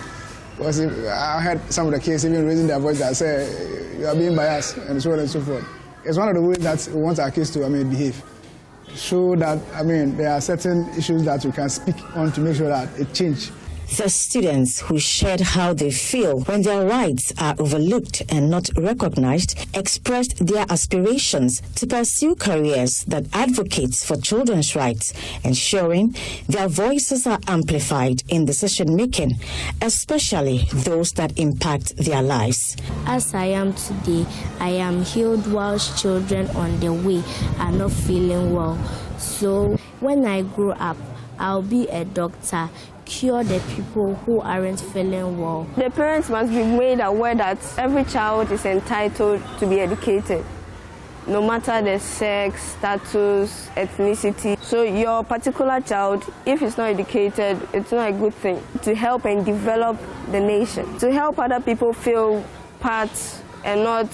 Because I heard some of the kids even raising their voice that say, you are being biased and so on and so forth. It's one of the ways that we want our kids to behave. Show that, there are certain issues that we can speak on to make sure that it changes. The students who shared how they feel when their rights are overlooked and not recognized expressed their aspirations to pursue careers that advocate for children's rights, ensuring their voices are amplified in decision-making, especially those that impact their lives. As I am today, I am healed whilst children on the way are not feeling well. So when I grow up, I'll be a doctor, cure the people who aren't feeling well. The parents must be made aware that every child is entitled to be educated, no matter the sex, status, ethnicity. So your particular child, if it's not educated, it's not a good thing. To help and develop the nation, to help other people feel part and not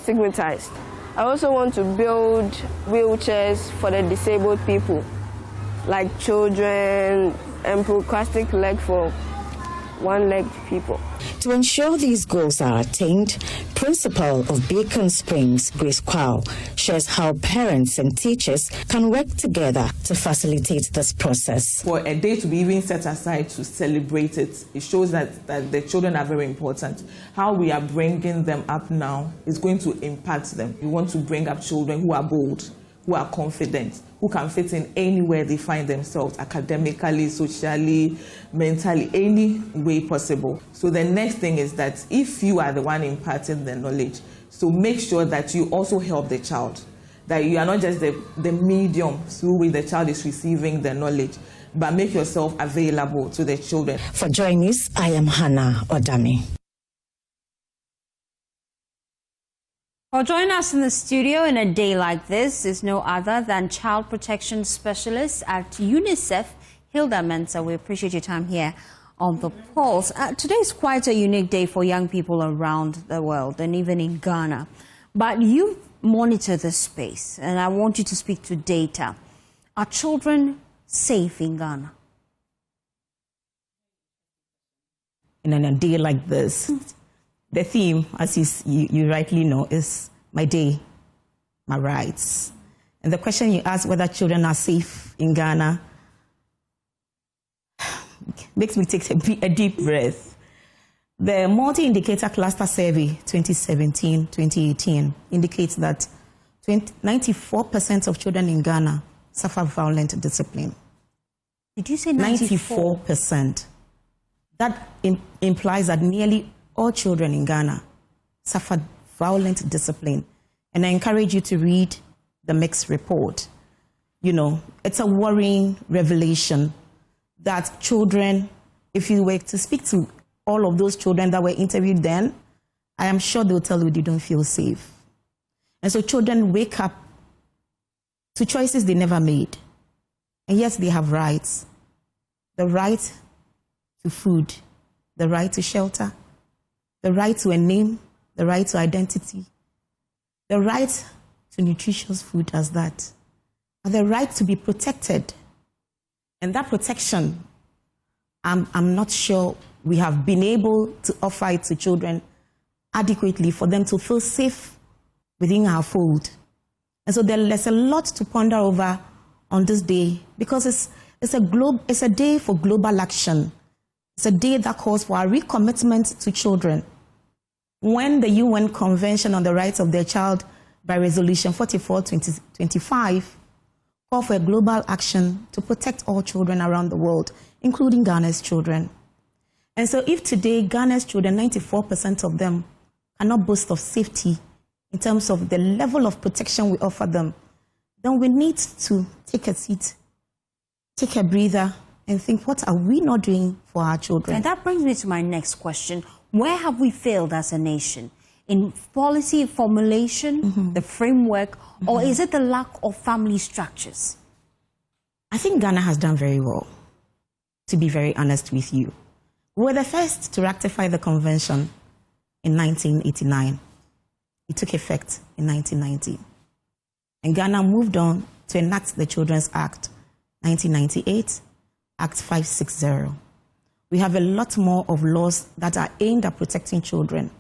stigmatized. I also want to build wheelchairs for the disabled people, like children, and prosthetic leg for one-legged people. To ensure these goals are attained, Principal of Beacon Springs, Grace Kwao, shares how parents and teachers can work together to facilitate this process. For a day to be even set aside to celebrate it, it shows that the children are very important. How we are bringing them up now is going to impact them. We want to bring up children who are bold, who are confident, who can fit in anywhere they find themselves, academically, socially, mentally, any way possible. So the next thing is that if you are the one imparting the knowledge, so make sure that you also help the child, that you are not just the medium through which the child is receiving the knowledge, but make yourself available to the children. For Joy News, I am Hannah Odami. Well, joining us in the studio in a day like this is no other than Child Protection Specialist at UNICEF, Hilda Mensah. We appreciate your time here on The Pulse. Today is quite a unique day for young people around the world and even in Ghana. But you monitor this space, and I want you to speak to data. Are children safe in Ghana? In a day like this, the theme, as you rightly know, is my day, my rights. And the question you ask whether children are safe in Ghana makes me take a deep breath. The Multi-Indicator Cluster Survey 2017-2018 indicates that 94% of children in Ghana suffer violent discipline. Did you say 94? 94%. That implies that nearly all children in Ghana suffered violent discipline. And I encourage you to read the mixed report. You know, it's a worrying revelation that children, if you were to speak to all of those children that were interviewed then, I am sure they'll tell you they don't feel safe. And so children wake up to choices they never made. And yes, they have rights. The right to food, the right to shelter, the right to a name, the right to identity, the right to nutritious food as that, and the right to be protected. And that protection, I'm not sure we have been able to offer it to children adequately for them to feel safe within our fold. And so there's a lot to ponder over on this day, because it's a day for global action. It's a day that calls for a recommitment to children. When the UN Convention on the Rights of the Child by Resolution 44/2025 called for a global action to protect all children around the world, including Ghana's children. And so if today Ghana's children, 94% of them, cannot boast of safety in terms of the level of protection we offer them, then we need to take a seat, take a breather, and think, what are we not doing for our children? And that brings me to my next question. Where have we failed as a nation? In policy formulation, the framework, or is it the lack of family structures? I think Ghana has done very well, to be very honest with you. We were the first to ratify the convention in 1989. It took effect in 1990. And Ghana moved on to enact the Children's Act, 1998, Act 560. We have a lot more of laws that are aimed at protecting children,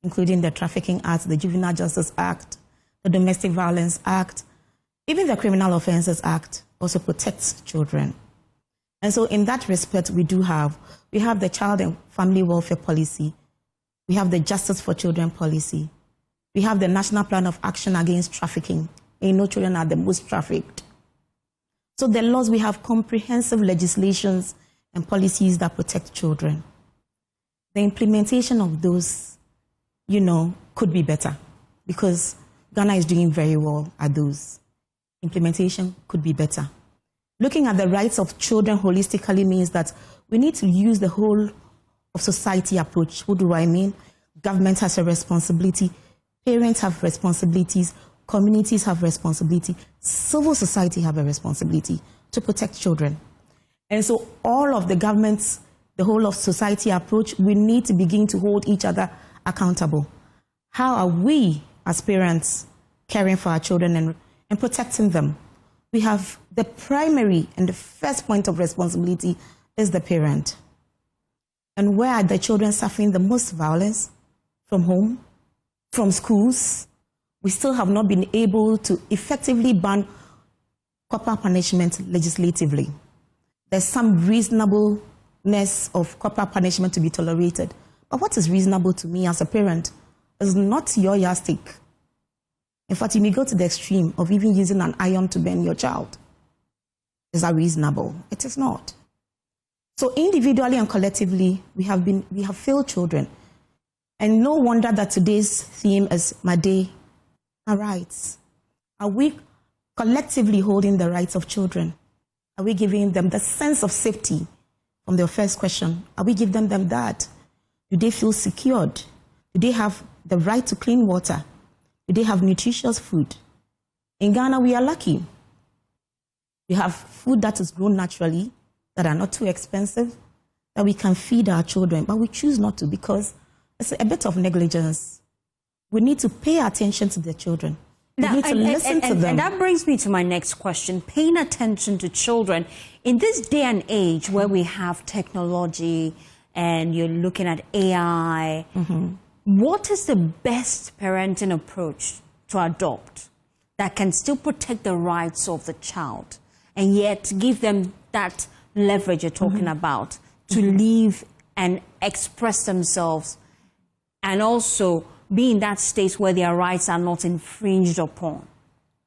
including the Trafficking Act, the Juvenile Justice Act, the Domestic Violence Act, even the Criminal Offences Act also protects children. And so in that respect, we have the Child and Family Welfare Policy, we have the Justice for Children Policy, we have the National Plan of Action Against Trafficking, and you know children are the most trafficked. So the laws, we have comprehensive legislations and policies that protect children. The implementation of those, could be better, because Ghana is doing very well at those. Implementation could be better. Looking at the rights of children holistically means that we need to use the whole of society approach. What do I mean? Government has a responsibility, parents have responsibilities, communities have responsibility, civil society have a responsibility to protect children. And so all of the governments, the whole of society approach, we need to begin to hold each other accountable. How are we as parents caring for our children and protecting them? We have the primary and the first point of responsibility is the parent. And where are the children suffering the most violence? From home, from schools. We still have not been able to effectively ban corporal punishment legislatively. There's some reasonableness of corporal punishment to be tolerated. But what is reasonable to me as a parent is not your yardstick. In fact, you may go to the extreme of even using an iron to burn your child. Is that reasonable? It is not. So individually and collectively, we have failed children. And no wonder that today's theme is My Day, Our Rights. Are we collectively holding the rights of children? Are we giving them the sense of safety from their first question? Are we giving them that? Do they feel secured? Do they have the right to clean water? Do they have nutritious food? In Ghana, we are lucky. We have food that is grown naturally, that are not too expensive, that we can feed our children, but we choose not to because it's a bit of negligence. We need to pay attention to the children. We need to listen to them. And that brings me to my next question. Paying attention to children. In this day and age where we have technology and you're looking at AI, what is the best parenting approach to adopt that can still protect the rights of the child and yet give them that leverage you're talking about to live and express themselves and also be in that state where their rights are not infringed upon?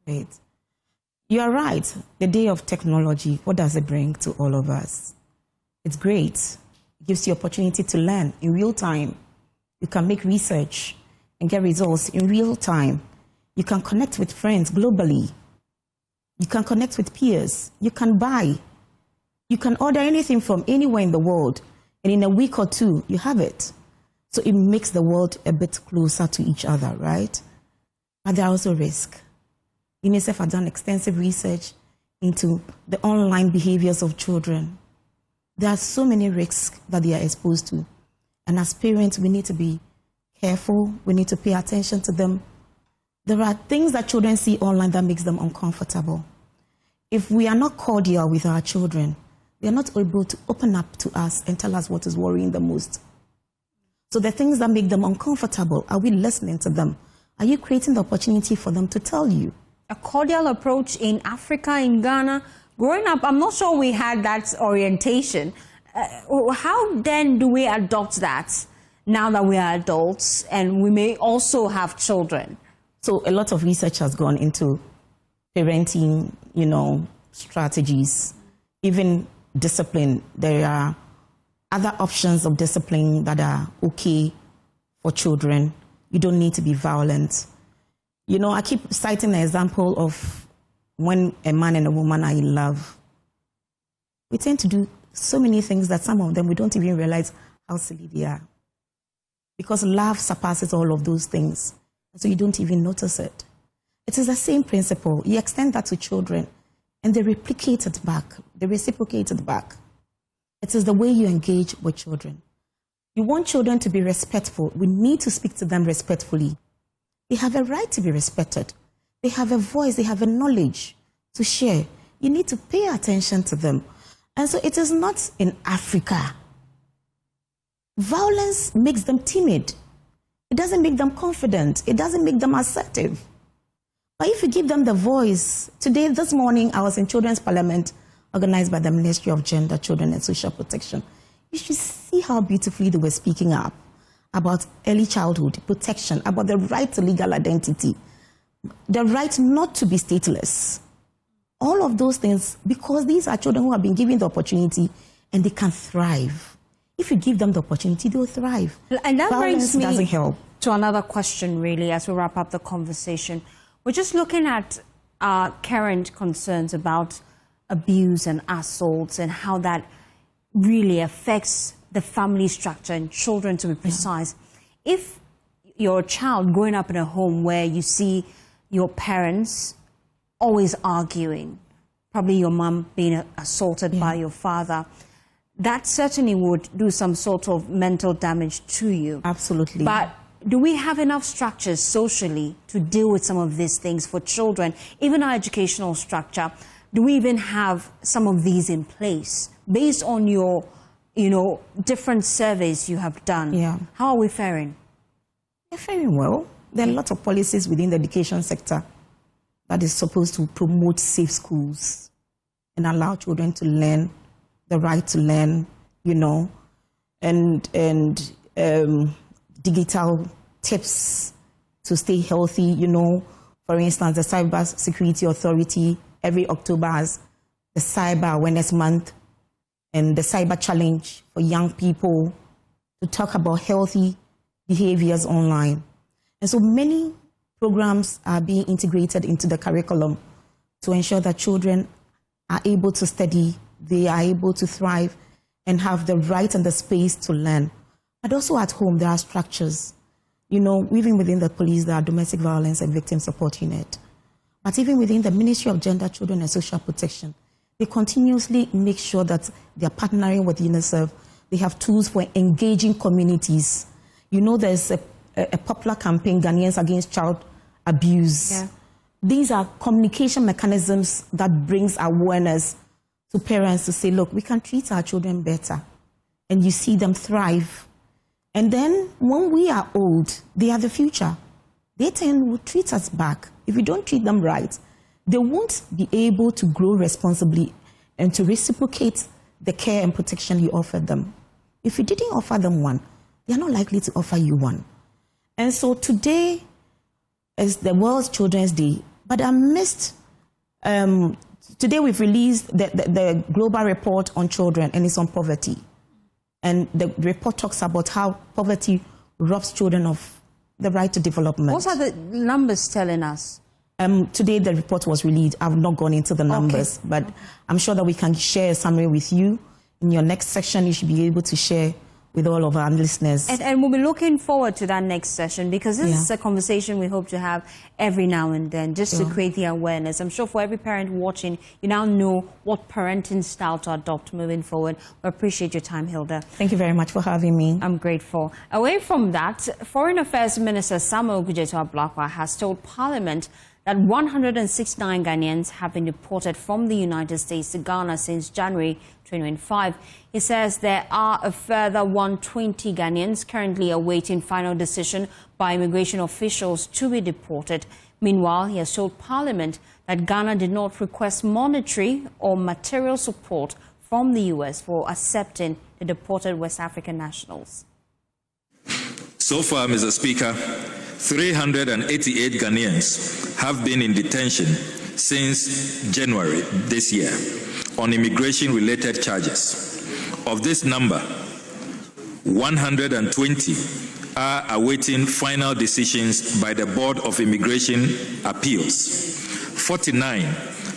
Right. You are right. The day of technology, what does it bring to all of us? It's great. It gives you opportunity to learn in real time. You can make research and get results in real time. You can connect with friends globally. You can connect with peers. You can buy. You can order anything from anywhere in the world, and in a week or two, you have it. So it makes the world a bit closer to each other, right? But there are also risks. UNICEF has done extensive research into the online behaviors of children. There are so many risks that they are exposed to. And as parents, we need to be careful. We need to pay attention to them. There are things that children see online that makes them uncomfortable. If we are not cordial with our children, they are not able to open up to us and tell us what is worrying them most. So the things that make them uncomfortable, are we listening to them? Are you creating the opportunity for them to tell you? A cordial approach in Africa, in Ghana. Growing up, I'm not sure we had that orientation. How then do we adopt that now that we are adults and we may also have children? So a lot of research has gone into parenting, strategies, even discipline. There are other options of discipline that are okay for children. You don't need to be violent. I keep citing the example of when a man and a woman are in love. We tend to do so many things that some of them we don't even realize how silly they are. Because love surpasses all of those things. So you don't even notice it. It is the same principle. You extend that to children and they replicate it back. They reciprocate it back. It is the way you engage with children. You want children to be respectful. We need to speak to them respectfully. They have a right to be respected. They have a voice. They have a knowledge to share. You need to pay attention to them. And so it is not in Africa. Violence makes them timid. It doesn't make them confident. It doesn't make them assertive. But if you give them the voice, this morning, I was in Children's Parliament, organized by the Ministry of Gender, Children and Social Protection. You should see how beautifully they were speaking up about early childhood protection, about the right to legal identity, the right not to be stateless. All of those things, because these are children who have been given the opportunity and they can thrive. If you give them the opportunity, they'll thrive. And that Violence brings me doesn't help. to another question, really, as we wrap up the conversation. We're just looking at current concerns about abuse and assaults and how that really affects the family structure and children, to be precise. Yeah. If you're a child growing up in a home where you see your parents always arguing, probably your mom being assaulted by your father, that certainly would do some sort of mental damage to you. Absolutely. But do we have enough structures socially to deal with some of these things for children? Even our educational structure, do we even have some of these in place based on your, different surveys you have done? Yeah. How are we faring? We're faring well. There are a lot of policies within the education sector that is supposed to promote safe schools and allow children to learn, the right to learn, and digital tips to stay healthy, For instance, the Cyber Security Authority every October has the Cyber Awareness Month and the Cyber Challenge for young people to talk about healthy behaviors online. And so many programs are being integrated into the curriculum to ensure that children are able to study, they are able to thrive and have the right and the space to learn. But also at home, there are structures. You know, even within the police, there are domestic violence and victim support unit. But even within the Ministry of Gender, Children and Social Protection, they continuously make sure that they are partnering with UNICEF. They have tools for engaging communities. You know, there's a popular campaign, Ghanaians Against Child Abuse. Yeah. These are communication mechanisms that brings awareness to parents to say, look, we can treat our children better. And you see them thrive. And then when we are old, they are the future. They tend to treat us back. If we don't treat them right, they won't be able to grow responsibly and to reciprocate the care and protection you offered them. If you didn't offer them one, they are not likely to offer you one. And so today is the World Children's Day, but amidst, today we've released the global report on children, and it's on poverty. And the report talks about how poverty robs children of the right to development. What are the numbers telling us? Today the report was released. I've not gone into the numbers, but I'm sure that we can share a summary with you. In your next section, you should be able to share with all of our listeners. And we'll be looking forward to that next session, because this is a conversation we hope to have every now and then, just to create the awareness. I'm sure for every parent watching, you now know what parenting style to adopt moving forward. We appreciate your time, Hilda. Thank you very much for having me. I'm grateful. Away from that, Foreign Affairs Minister Samuel Okudzeto-Ablakwa has told Parliament that 169 Ghanaians have been deported from the United States to Ghana since January 2025. He says there are a further 120 Ghanaians currently awaiting final decision by immigration officials to be deported. Meanwhile, he has told Parliament that Ghana did not request monetary or material support from the U.S. for accepting the deported West African nationals. So far, Mr. Speaker, 388 Ghanaians have been in detention since January this year on immigration-related charges. Of this number, 120 are awaiting final decisions by the Board of Immigration Appeals. 49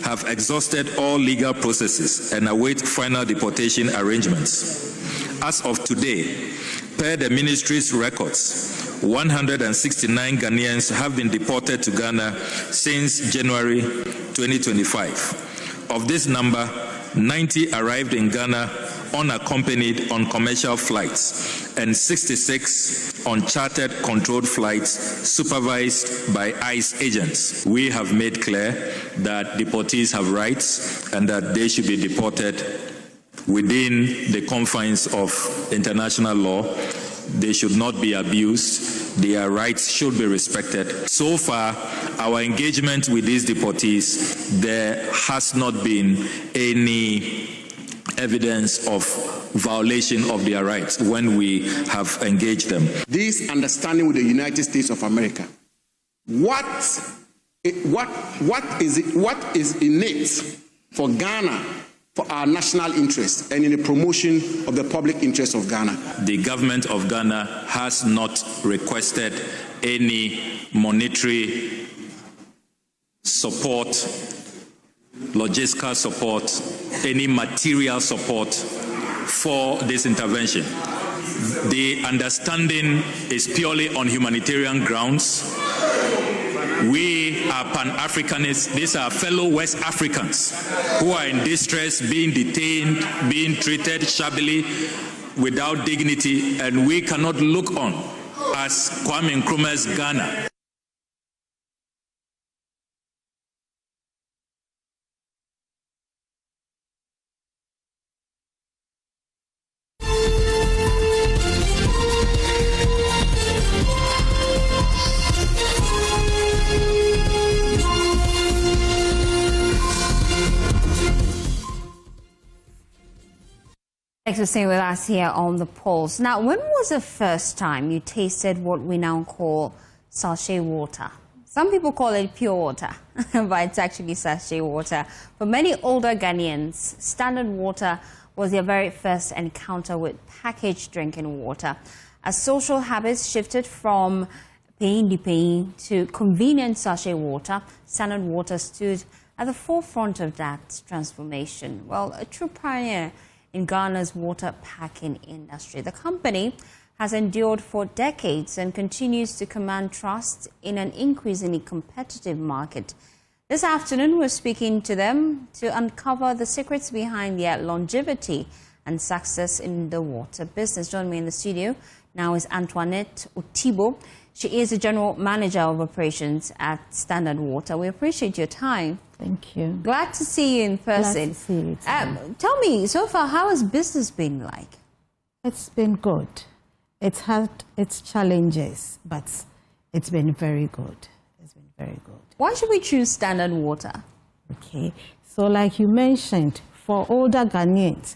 have exhausted all legal processes and await final deportation arrangements. As of today, per the ministry's records, 169 Ghanaians have been deported to Ghana since January 2025. Of this number, 90 arrived in Ghana unaccompanied on commercial flights and 66 on chartered controlled flights supervised by ICE agents. We have made clear that deportees have rights and that they should be deported within the confines of international law. They should not be abused. Their rights should be respected. So far, our engagement with these deportees, there has not been any evidence of violation of their rights when we have engaged them. This understanding with the United States of America, what is in it for Ghana, for our national interest and in the promotion of the public interest of Ghana? The government of Ghana has not requested any monetary support, logistical support, any material support for this intervention. The understanding is purely on humanitarian grounds. We are Pan-Africanists. These are fellow West Africans who are in distress, being detained, being treated shabbily, without dignity, and we cannot look on as Kwame Nkrumah's Ghana. Thanks for staying with us here on The Pulse. Now, when was the first time you tasted what we now call sachet water? Some people call it pure water, but it's actually sachet water. For many older Ghanaians, standard water was their very first encounter with packaged drinking water. As social habits shifted from pain to convenient sachet water, standard water stood at the forefront of that transformation. Well, a true pioneer in Ghana's water packing industry. The company has endured for decades and continues to command trust in an increasingly competitive market. This afternoon, we're speaking to them to uncover the secrets behind their longevity and success in the water business. Joining me in the studio now is Antoinette Otibo. She is the General Manager of Operations at Standard Water. We appreciate your time. Thank you. Glad to see you in person. Glad to see you too. Tell me, so far, how has business been like? It's been good. It's had its challenges, but it's been very good. It's been very good. Why should we choose Standard Water? Okay, so like you mentioned, for older Ghanaians,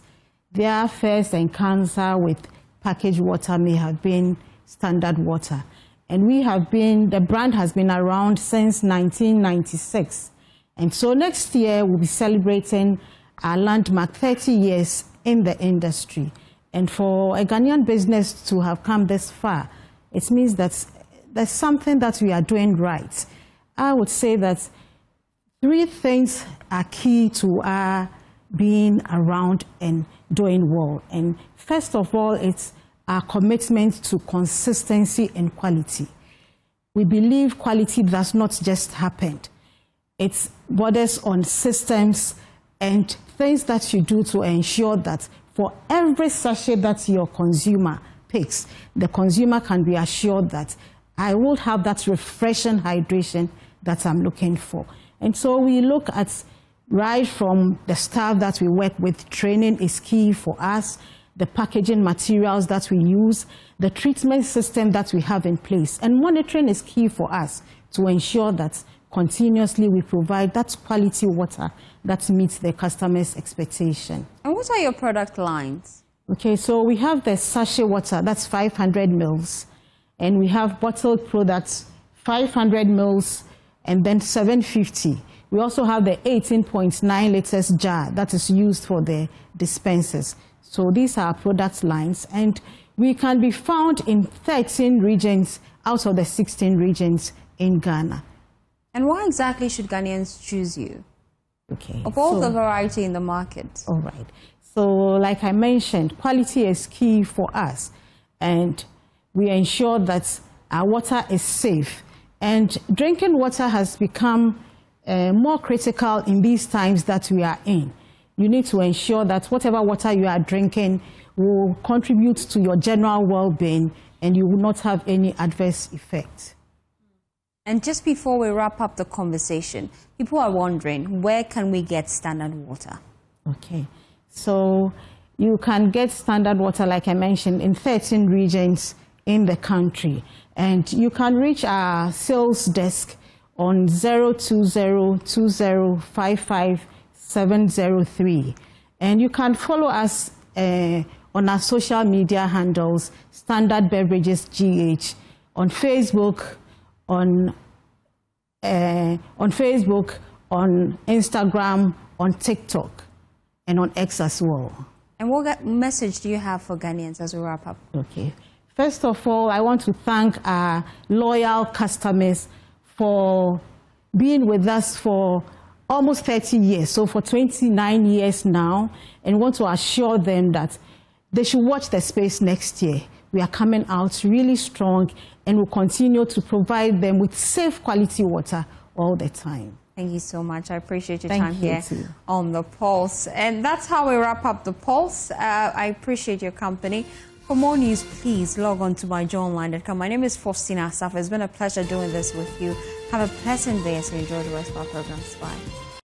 their first encounter with packaged water may have been Standard Water. And the brand has been around since 1996. And so next year, we'll be celebrating our landmark 30 years in the industry. And for a Ghanaian business to have come this far, it means that there's something that we are doing right. I would say that 3 things are key to our being around and doing well. And first of all, it's our commitment to consistency and quality. We believe quality does not just happen. It borders on systems and things that you do to ensure that for every sachet that your consumer picks, the consumer can be assured that I will have that refreshing hydration that I'm looking for. And so we look at right from the staff that we work with, training is key for us, the packaging materials that we use, the treatment system that we have in place. And monitoring is key for us to ensure that continuously we provide that quality water that meets the customer's expectation. And what are your product lines? Okay, so we have the sachet water, that's 500 mils. And we have bottled products, 500 mils, and then 750. We also have the 18.9 liters jar that is used for the dispensers. So these are our product lines, and we can be found in 13 regions out of the 16 regions in Ghana. And why exactly should Ghanaians choose you? Okay. Of all the variety in the market. All right. So like I mentioned, quality is key for us, and we ensure that our water is safe. And drinking water has become more critical in these times that we are in. You need to ensure that whatever water you are drinking will contribute to your general well-being and you will not have any adverse effects. And just before we wrap up the conversation, people are wondering, where can we get Standard Water? Okay, so you can get Standard Water, like I mentioned, in 13 regions in the country. And you can reach our sales desk on 020-2055-703. And you can follow us on our social media handles, Standard Beverages GH, on Facebook, on Instagram, on TikTok, and on X as well. And what message do you have for Ghanaians as we wrap up? Okay. First of all, I want to thank our loyal customers for being with us for almost 30 years, so for 29 years now, and want to assure them that they should watch the space next year. We are coming out really strong and will continue to provide them with safe quality water all the time. Thank you so much. I appreciate your Thank time you here too. on The Pulse. And that's how we wrap up The Pulse. I appreciate your company. For more news, please log on to myjoyonline.com. My name is Faustina Asaf. It's been a pleasure doing this with you. Have a pleasant day as you enjoy the rest of our programs. Bye.